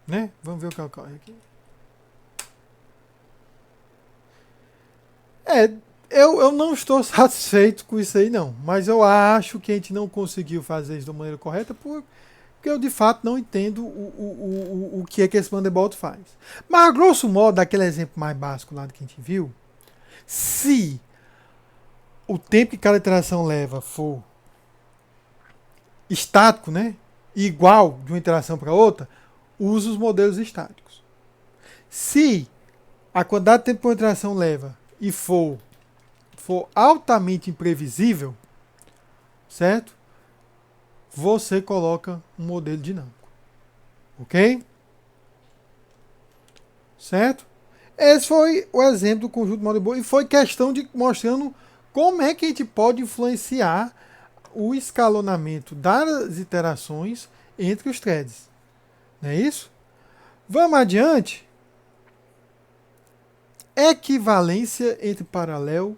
Né? Vamos ver o que ocorre aqui. Eu não estou satisfeito com isso aí, não. Mas eu acho que a gente não conseguiu fazer isso da maneira correta porque eu, de fato, não entendo o que é que esse Thunderbolt faz. Mas, a grosso modo, daquele exemplo mais básico lá que a gente viu, se o tempo que cada interação leva for estático, né? igual de uma interação para outra, usa os modelos estáticos. Se a quantidade de tempo que uma interação leva e for altamente imprevisível, certo? Você coloca um modelo dinâmico. Ok? Certo? Esse foi o exemplo do conjunto de Malibor e foi questão de mostrando como é que a gente pode influenciar o escalonamento das iterações entre os threads. Não é isso? Vamos adiante. Equivalência entre paralelo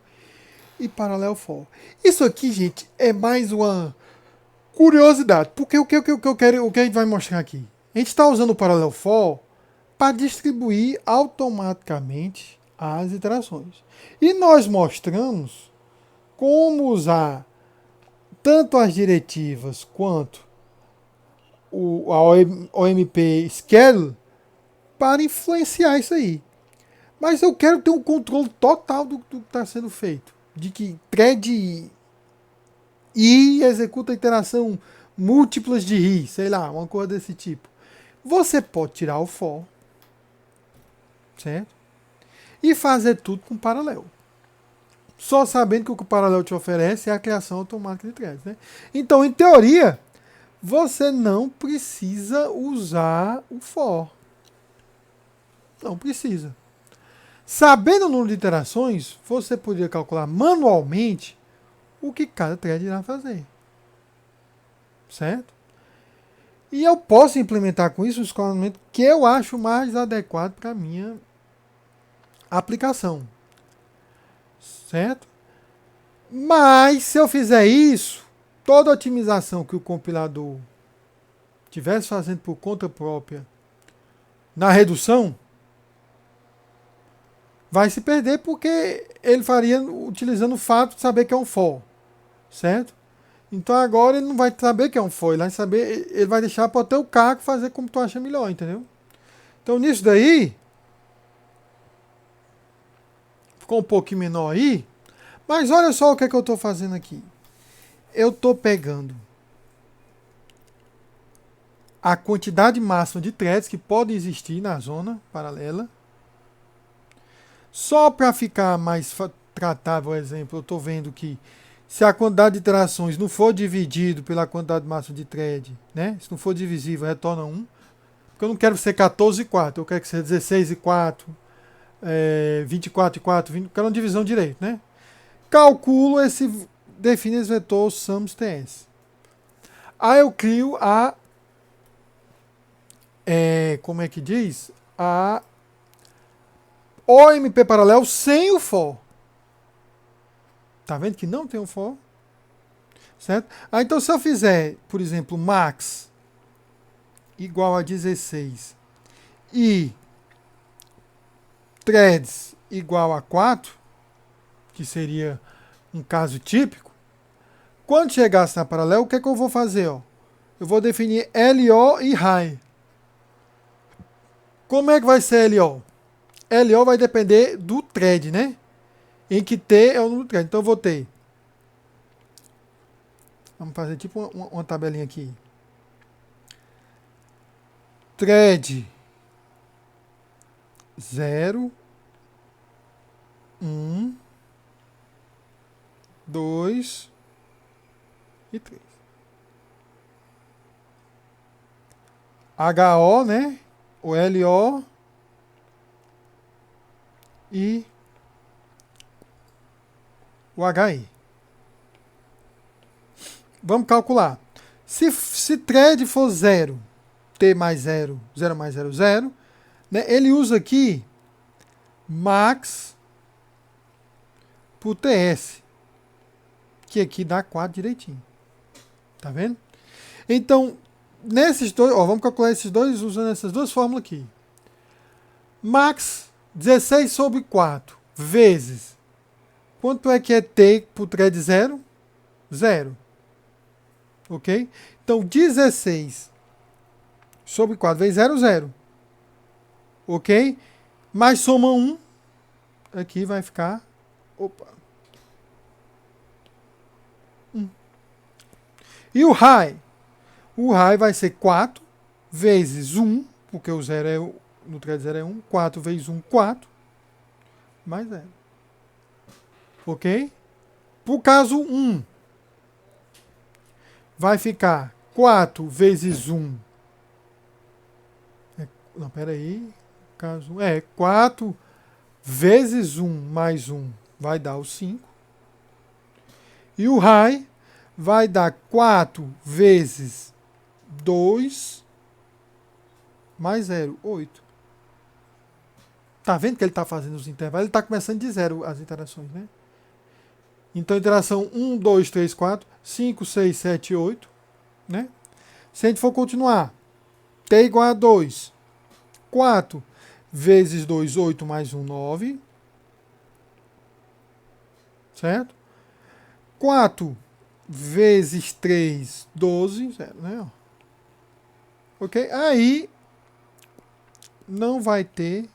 e paralelo for. Isso aqui, gente, é mais uma curiosidade. Porque o que eu quero, o que a gente vai mostrar aqui? A gente está usando o paralelo for para distribuir automaticamente as iterações. E nós mostramos como usar tanto as diretivas quanto a OMP Schedule para influenciar isso aí. Mas eu quero ter um controle total do que está sendo feito. De que thread I executa interação múltiplas de I, sei lá, uma coisa desse tipo. Você pode tirar o for, certo? E fazer tudo com paralelo. Só sabendo que o que o paralelo te oferece é a criação automática de threads, né? Então, em teoria, você não precisa usar o for. Não precisa. Sabendo o número de iterações, você poderia calcular manualmente o que cada thread irá fazer. Certo? E eu posso implementar com isso o escalonamento que eu acho mais adequado para a minha aplicação. Certo? Mas se eu fizer isso, toda otimização que o compilador estivesse fazendo por conta própria na redução, vai se perder porque ele faria utilizando o fato de saber que é um for, certo? Então agora ele não vai saber que é um for, ele vai deixar para o teu cargo fazer como tu acha melhor, entendeu? Então nisso daí, ficou um pouquinho menor aí, mas olha só o que é que eu estou fazendo aqui. Eu estou pegando a quantidade máxima de threads que podem existir na zona paralela. Só para ficar mais tratável, exemplo, eu estou vendo que se a quantidade de iterações não for dividido pela quantidade máxima de thread, né? Se não for divisível, retorna 1. Porque eu não quero ser 14 e 4, eu quero que seja 16 e 4, 24 e 4, 20, eu quero uma divisão direito, né? Calculo define esse vetor sums TS. Aí eu crio como é que diz? A OMP paralelo sem o for. Tá vendo que não tem um for? Certo? Então se eu fizer, por exemplo, max igual a 16 e threads igual a 4, que seria um caso típico, quando chegasse na paralelo, o que é que eu vou fazer? Ó? Eu vou definir LO e high. Como é que vai ser LO? LO vai depender do thread, né? Em que T é o número do thread. Então eu vou ter. Vamos fazer tipo uma tabelinha aqui. Thread 0, 1, 2 e 3. HO, né? O LO e o HI. Vamos calcular. Se thread for 0, T mais 0, 0 mais 0, 0, né, ele usa aqui max por TS, que aqui dá 4 direitinho. Tá vendo? Então, nesses dois, vamos calcular esses dois usando essas duas fórmulas aqui. Max 16 sobre 4 vezes. Quanto é que é T por thread 0? 0. Ok? Então, 16 sobre 4 vezes 0, 0. Ok? Mais soma 1. Aqui vai ficar... Opa. 1. E o high? O high vai ser 4 vezes 1, porque o zero é no thread 0 é 1, 4 vezes 1, 4, mais 0. Ok? Por caso 1, vai ficar 4 vezes 1. Não, peraí. Caso 4 vezes 1 mais 1 vai dar o 5. E o high vai dar 4 vezes 2 mais 0, 8. Tá vendo que ele está fazendo os intervalos? Ele está começando de 0 as interações, né? Então, interação 1, 2, 3, 4, 5, 6, 7, 8. Né? Se a gente for continuar, t igual a 2. 4 vezes 2, 8 mais 1, 9. Certo? 4 vezes 3, 12. Zero, né? Ok? Aí não vai ter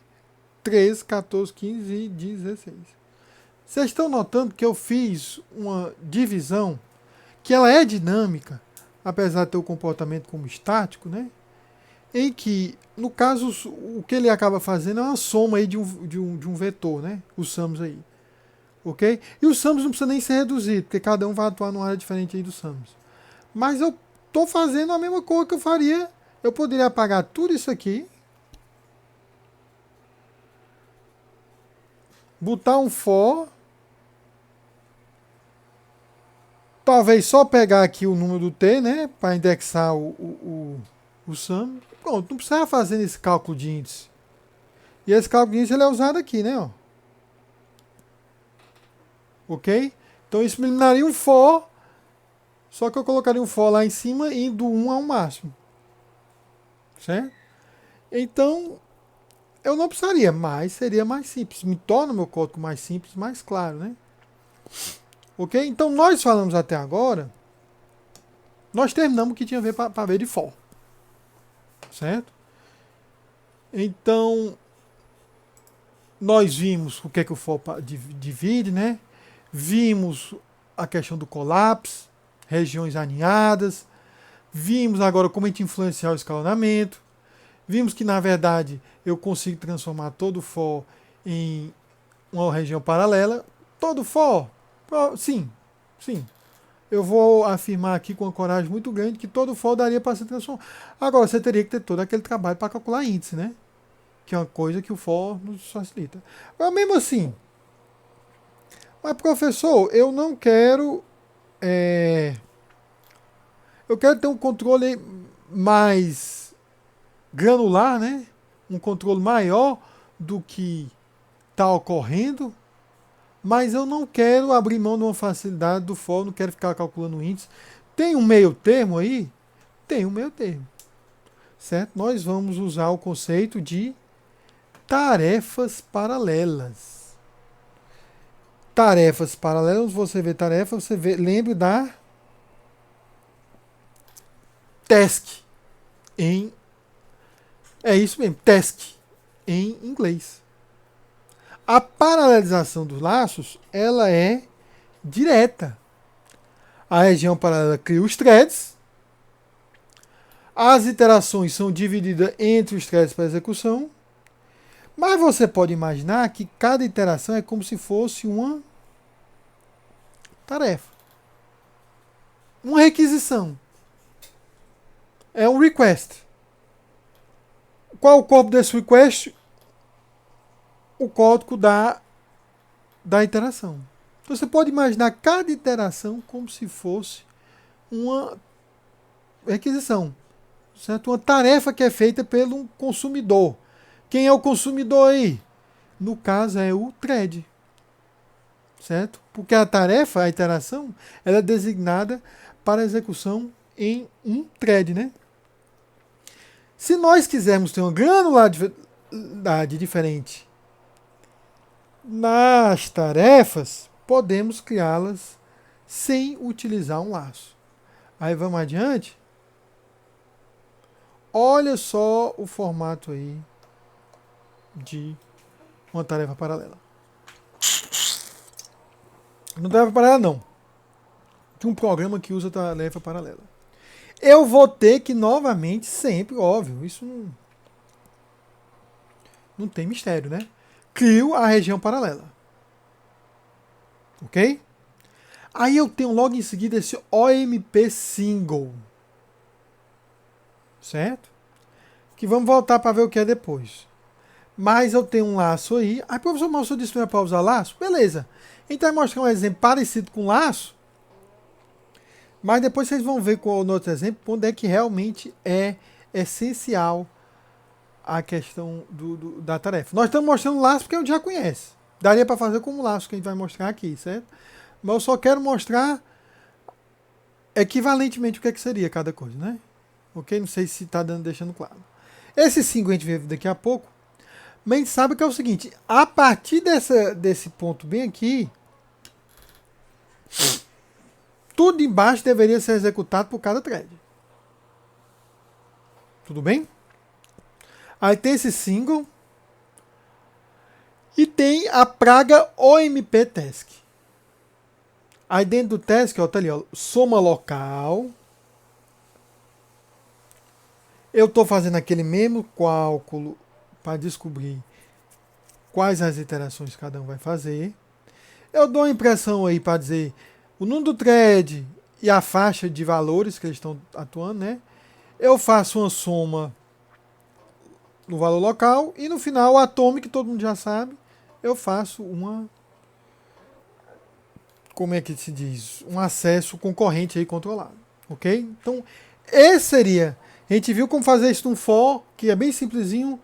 13, 14, 15 e 16. Vocês estão notando que eu fiz uma divisão que ela é dinâmica, apesar de ter o comportamento como estático, né? Em que, no caso, o que ele acaba fazendo é uma soma aí de um vetor, né? Os sums aí. Ok? E os sums não precisa nem ser reduzido, porque cada um vai atuar numa área diferente aí dos sums. Mas eu estou fazendo a mesma coisa que eu faria. Eu poderia apagar tudo isso aqui, botar um for, talvez só pegar aqui o número do t, né? Para indexar o sum. Pronto, não precisa fazer esse cálculo de índice. E esse cálculo de índice ele é usado aqui, né? Ó. Ok? Então isso me eliminaria um for, só que eu colocaria um for lá em cima e do 1 ao máximo. Certo? Então, eu não precisaria, mas seria mais simples. Me torna o meu código mais simples, mais claro, né? Ok? Então, nós falamos até agora, nós terminamos o que tinha a ver para ver de for. Certo? Então, nós vimos o que é que o for divide, né? Vimos a questão do colapso, regiões aninhadas. Vimos agora como a gente influenciar o escalonamento. Vimos que, na verdade, eu consigo transformar todo for em uma região paralela. Todo for? Sim, sim. Eu vou afirmar aqui com uma coragem muito grande que todo for daria para ser transformado. Agora, você teria que ter todo aquele trabalho para calcular índice, né? Que é uma coisa que o for nos facilita. Mas mesmo assim, mas professor, eu não quero. Eu quero ter um controle mais granular, né? Um controle maior do que está ocorrendo, mas eu não quero abrir mão de uma facilidade do for, não quero ficar calculando o índice. Tem um meio termo aí? Tem um meio termo. Certo? Nós vamos usar o conceito de tarefas paralelas. Tarefas paralelas, você vê tarefa, você vê, lembre da task em é isso mesmo, task em inglês. A paralelização dos laços, ela é direta. A região paralela cria os threads. As iterações são divididas entre os threads para execução. Mas você pode imaginar que cada iteração é como se fosse uma tarefa. Uma requisição. É um request. Qual o corpo desse request? O código da iteração. Então você pode imaginar cada iteração como se fosse uma requisição. Certo? Uma tarefa que é feita pelo consumidor. Quem é o consumidor aí? No caso é o thread. Certo? Porque a tarefa, a iteração, ela é designada para execução em um thread, né? Se nós quisermos ter uma granularidade diferente nas tarefas, podemos criá-las sem utilizar um laço. Aí vamos adiante. Olha só o formato aí de uma tarefa paralela. Não tarefa paralela não. De um programa que usa tarefa paralela. eu vou ter que novamente, sempre, óbvio, isso não tem mistério, né? Crio a região paralela. Ok? Aí eu tenho logo em seguida esse OMP single. Certo? Que vamos voltar para ver o que é depois. Mas eu tenho um laço aí. Aí, professor, mas o senhor disse que não é para usar laço? Beleza. Então, vai mostrar um exemplo parecido com laço. Mas depois vocês vão ver com o outro exemplo onde é que realmente é essencial a questão da tarefa. Nós estamos mostrando laço porque a gente já conhece. Daria para fazer como laço que a gente vai mostrar aqui, certo? Mas eu só quero mostrar equivalentemente o que, é que seria cada coisa, né? Ok? Não sei se está deixando claro. Esse 5 a gente vê daqui a pouco. Mas a gente sabe que é o seguinte, a partir desse ponto bem aqui, tudo embaixo deveria ser executado por cada thread. Tudo bem? Aí tem esse single e tem a praga OMP task. Aí dentro do task, ó, tá ali, ó, soma local. Eu estou fazendo aquele mesmo cálculo para descobrir quais as iterações cada um vai fazer. Eu dou a impressão aí para dizer o número do thread e a faixa de valores que eles estão atuando, né? Eu faço uma soma no valor local e no final o atome, que todo mundo já sabe, eu faço uma, como é que se diz, um acesso concorrente aí controlado, ok? Então esse seria, a gente viu como fazer isso num for, que é bem simplesinho,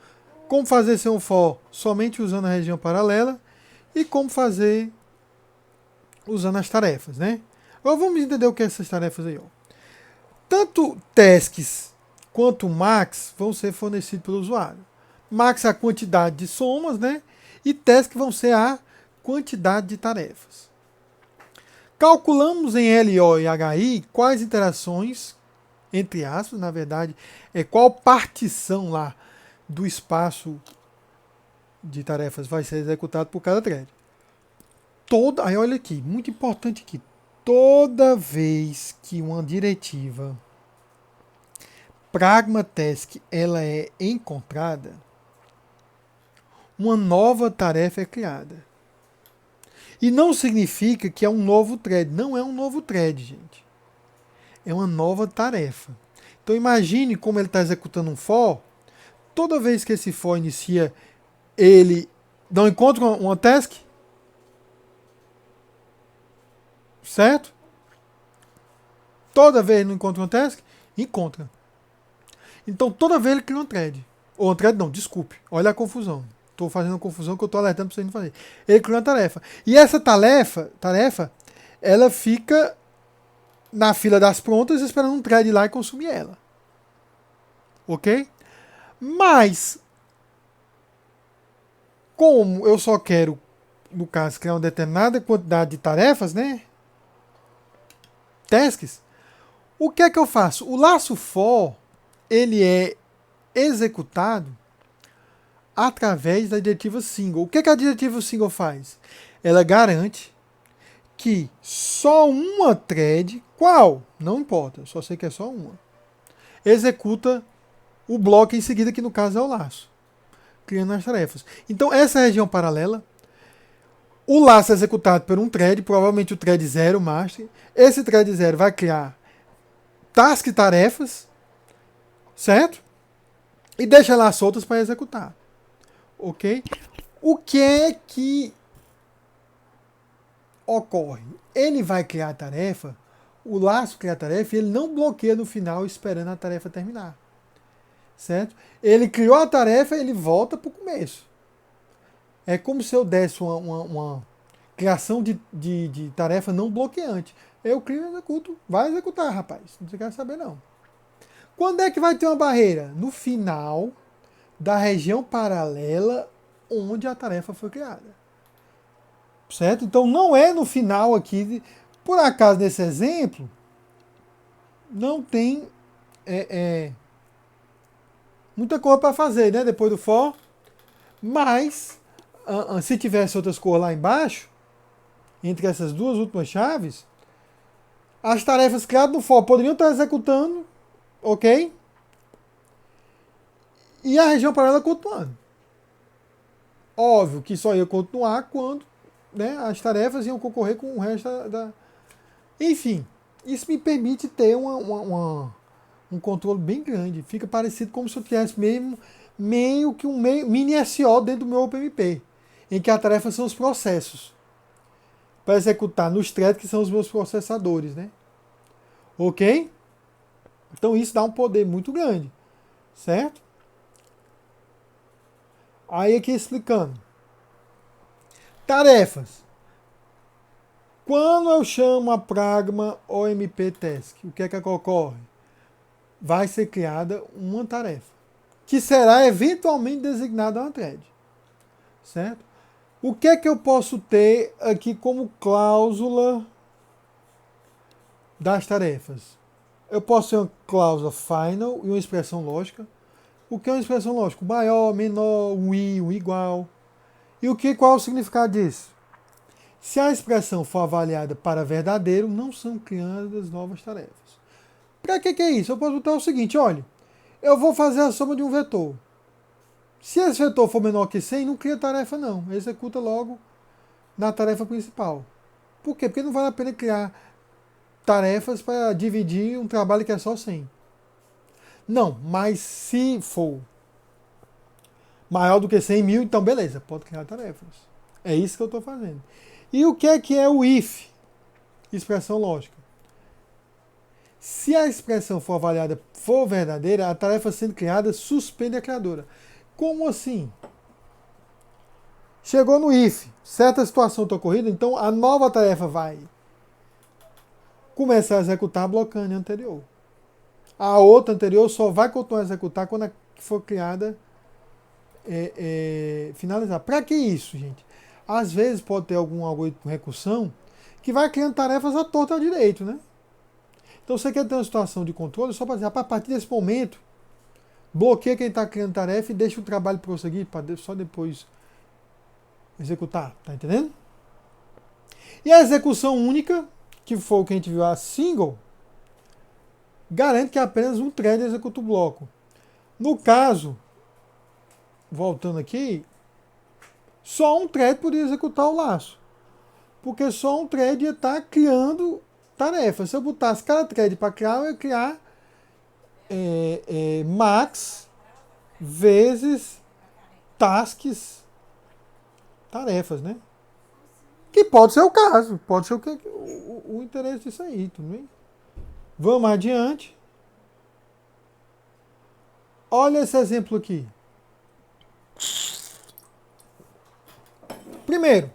como fazer ser um for somente usando a região paralela e como fazer usando as tarefas, né? Agora vamos entender o que é essas tarefas aí, ó. Tanto tasks quanto max vão ser fornecidos pelo usuário. Max é a quantidade de somas, né? E task vão ser a quantidade de tarefas. Calculamos em LO e HI quais interações, entre aspas, na verdade, qual partição lá do espaço de tarefas vai ser executado por cada thread. Aí olha aqui, muito importante aqui. Toda vez que uma diretiva pragma task ela é encontrada, uma nova tarefa é criada. E não significa que é um novo thread. Não é um novo thread, gente. É uma nova tarefa. Então imagine como ele está executando um for. Toda vez que esse for inicia, ele não encontra uma task. Certo? Toda vez ele não encontra uma task? Encontra. Então toda vez ele cria uma thread. Ou uma thread não, desculpe. Olha a confusão. Estou fazendo confusão que eu estou alertando para vocês não fazer. Ele cria uma tarefa. E essa tarefa, ela fica na fila das prontas esperando um thread lá e consumir ela. Ok? Mas, como eu só quero, no caso, criar uma determinada quantidade de tarefas, né? Tasks. O que é que eu faço? O laço for, ele é executado através da diretiva single. O que a diretiva single faz? Ela garante que só uma thread, qual? Não importa, só sei que é só uma, executa o bloco em seguida, que no caso é o laço, criando as tarefas. Então essa região paralela, o laço é executado por um thread, provavelmente o thread 0 master. Esse thread 0 vai criar task tarefas, certo? E deixa lá soltas para executar. Ok? O que é que ocorre? Ele vai criar a tarefa, o laço cria a tarefa e ele não bloqueia no final esperando a tarefa terminar. Certo? Ele criou a tarefa, ele volta para o começo. É como se eu desse uma criação de tarefa não bloqueante. Eu crio e executo. Vai executar, rapaz. Não quer saber, não. Quando é que vai ter uma barreira? No final da região paralela onde a tarefa foi criada. Certo? Então não é no final aqui. Por acaso, nesse exemplo, não tem muita coisa para fazer, né? Depois do for. Mas, se tivesse outras cores lá embaixo, entre essas duas últimas chaves, as tarefas criadas no for poderiam estar executando Ok? E a região paralela continuando. Óbvio que só ia continuar quando, né, as tarefas iam concorrer com o resto da. Enfim, isso me permite ter um controle bem grande. Fica parecido como se eu tivesse mesmo meio que um mini SO dentro do meu OpenMP, em que a tarefa são os processos para executar nos threads que são os meus processadores, né? Ok? Então isso dá um poder muito grande, certo? Aí aqui explicando. Tarefas. Quando eu chamo a Pragma OMP Task, o que é que ocorre? Vai ser criada uma tarefa, que será eventualmente designada uma thread, certo? O que é que eu posso ter aqui como cláusula das tarefas? Eu posso ter uma cláusula final e uma expressão lógica. O que é uma expressão lógica? Maior, menor, um i, um igual. E qual é o significado disso? Se a expressão for avaliada para verdadeiro, não são criadas novas tarefas. Para que é isso? Eu posso botar o seguinte, olha, eu vou fazer a soma de um vetor. Se esse vetor for menor que 100, não cria tarefa não. Executa logo na tarefa principal. Por quê? Porque não vale a pena criar tarefas para dividir um trabalho que é só 100. Não, mas se for maior do que 100 mil, então beleza, pode criar tarefas. É isso que eu estou fazendo. E o que é o if? Expressão lógica. Se a expressão for avaliada for verdadeira, a tarefa sendo criada suspende a criadora. Como assim? Chegou no if, certa situação está ocorrida, então a nova tarefa vai começar a executar bloqueando a anterior. A outra anterior só vai continuar a executar quando a que for criada finalizar. Para que isso, gente? Às vezes pode ter algum algoritmo de recursão que vai criando tarefas à torta e à direito, né? Então você quer ter uma situação de controle só para dizer, a partir desse momento, bloqueia quem está criando tarefa e deixa o trabalho prosseguir para só depois executar. Tá entendendo? E a execução única, que foi o que a gente viu, a single, garante que apenas um thread executa o bloco. No caso, voltando aqui, só um thread poderia executar o laço. Porque só um thread ia estar criando tarefas. Se eu botasse cada thread para criar, eu ia criar max vezes tasks, tarefas, né? Que pode ser o caso, pode ser o interesse disso aí, tudo bem? Vamos adiante. Olha esse exemplo aqui. Primeiro,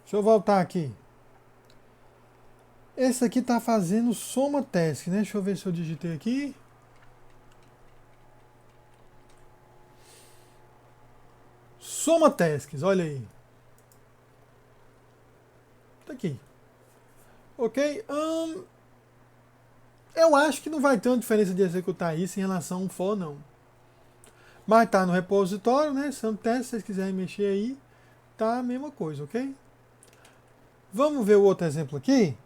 deixa eu voltar aqui. Esse aqui está fazendo soma task, né? Deixa eu ver se eu digitei aqui. Soma tasks, olha aí. Tá aqui. Ok? Eu acho que não vai ter uma diferença de executar isso em relação a um for, não. Mas tá no repositório, né? São testes, se vocês quiserem mexer aí, tá a mesma coisa, ok? Vamos ver o outro exemplo aqui.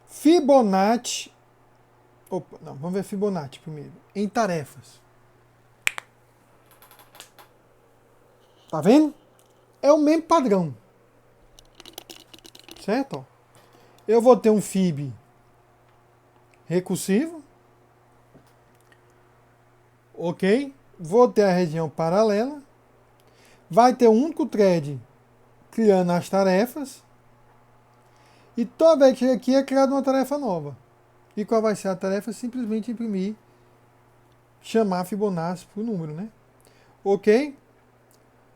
Fibonacci. Opa, não, vamos ver Fibonacci primeiro. Em tarefas. Tá vendo? É o mesmo padrão. Certo? Eu vou ter um fib recursivo. Ok? Vou ter a região paralela. Vai ter um único thread criando as tarefas. E toda vez que aqui é criada uma tarefa nova. E qual vai ser a tarefa? Simplesmente imprimir, chamar Fibonacci para o número, né? Ok?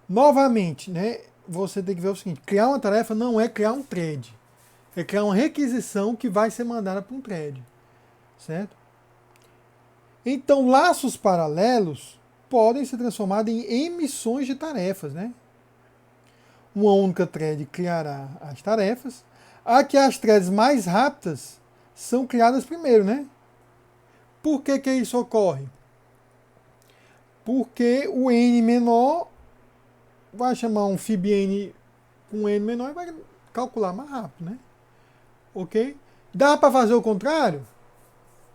Novamente, né? Você tem que ver o seguinte: criar uma tarefa não é criar um thread. É criar uma requisição que vai ser mandada para um thread. Certo? Então, laços paralelos podem ser transformados em emissões de tarefas, né? Uma única thread criará as tarefas. Aqui as threads mais rápidas são criadas primeiro, né? Por que isso ocorre? Porque o n menor vai chamar um fib n com n menor e vai calcular mais rápido, né? Ok? Dá para fazer o contrário?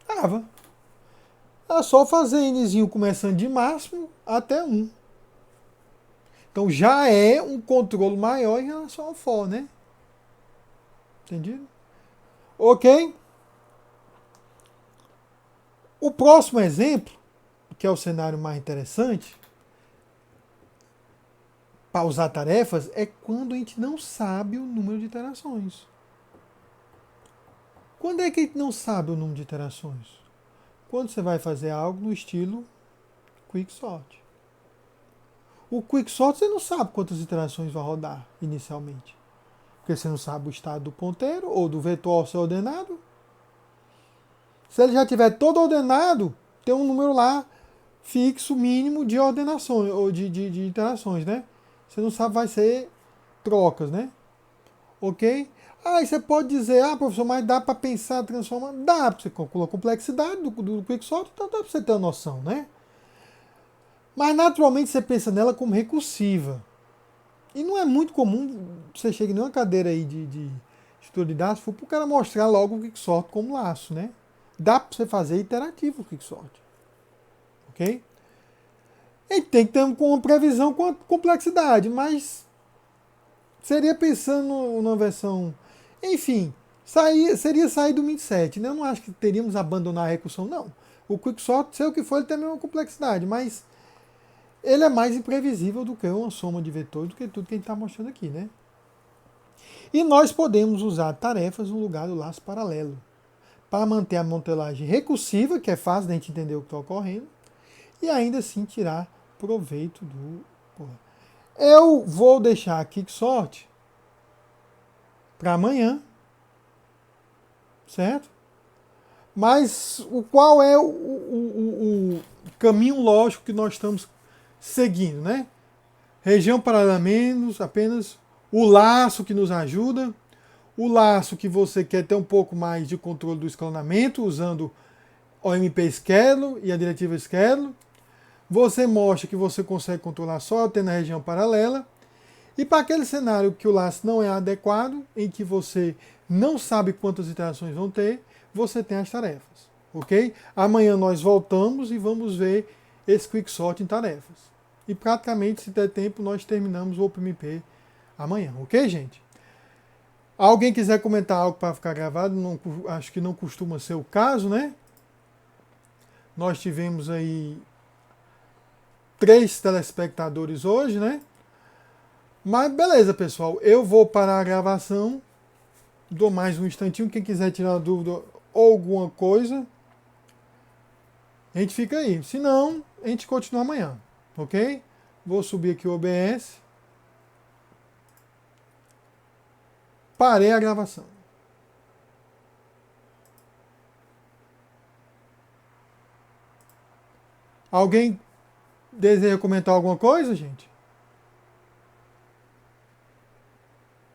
Dava. É só fazer Nzinho começando de máximo até 1. Então já é um controle maior em relação ao for, né? Entendido? Ok? O próximo exemplo, que é o cenário mais interessante, para usar tarefas, é quando a gente não sabe o número de iterações. Quando é que a gente não sabe o número de iterações? Quando você vai fazer algo no estilo Quicksort. O Quicksort você não sabe quantas iterações vai rodar inicialmente. Porque você não sabe o estado do ponteiro ou do vetor ser ordenado. Se ele já tiver todo ordenado, tem um número lá fixo mínimo de ordenações ou de iterações, né? Você não sabe, vai ser trocas, né? Ok? Aí você pode dizer, professor, mas dá para pensar, transformar? Dá, você calcula a complexidade do Quicksort, então dá para você ter uma noção, né? Mas naturalmente você pensa nela como recursiva. E não é muito comum você chegar em uma cadeira aí de estudo de dados, for para o cara mostrar logo o Quicksort como laço, né? Dá para você fazer iterativo o Quicksort. Ok? E tem que ter uma previsão com a complexidade, mas seria pensando numa versão. Enfim, seria sair do 27, né? Eu não acho que teríamos abandonar a recursão, não. O Quicksort, sei o que for, ele tem a mesma complexidade, mas ele é mais imprevisível do que uma soma de vetores, do que tudo que a gente está mostrando aqui, né? E nós podemos usar tarefas no lugar do laço paralelo, para manter a modelagem recursiva, que é fácil da gente entender o que está ocorrendo, e ainda assim tirar proveito do. Eu vou deixar a Quicksort para amanhã, certo? Mas qual é o caminho lógico que nós estamos seguindo, né? Região paralela menos, apenas o laço que nos ajuda, o laço que você quer ter um pouco mais de controle do escalonamento, usando o MP Schedule e a diretiva Schedule. Você mostra que você consegue controlar só tendo a região paralela. E para aquele cenário que o laço não é adequado, em que você não sabe quantas iterações vão ter, você tem as tarefas, ok? Amanhã nós voltamos e vamos ver esse Quicksort em tarefas. E praticamente, se der tempo, nós terminamos o OpenMP amanhã, ok, gente? Alguém quiser comentar algo para ficar gravado, não, acho que não costuma ser o caso, né? Nós tivemos aí 3 telespectadores hoje, né? Mas beleza, pessoal. Eu vou parar a gravação. Dou mais um instantinho. Quem quiser tirar uma dúvida ou alguma coisa, a gente fica aí. Se não, a gente continua amanhã. Ok? Vou subir aqui o OBS. Parei a gravação. Alguém deseja comentar alguma coisa, gente?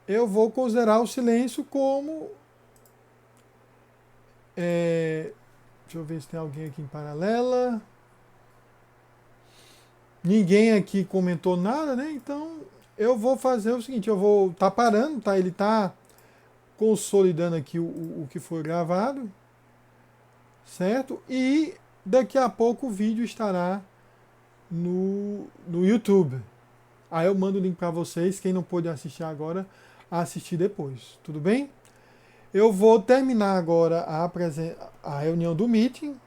Eu vou considerar o silêncio como. Deixa eu ver se tem alguém aqui em paralela. Ninguém aqui comentou nada, né? Então eu vou fazer o seguinte: eu vou tá parando, tá? Ele tá consolidando aqui o que foi gravado, certo? E daqui a pouco o vídeo estará no YouTube. Aí eu mando o link para vocês, quem não pôde assistir agora, assistir depois, tudo bem? Eu vou terminar agora a reunião do meeting,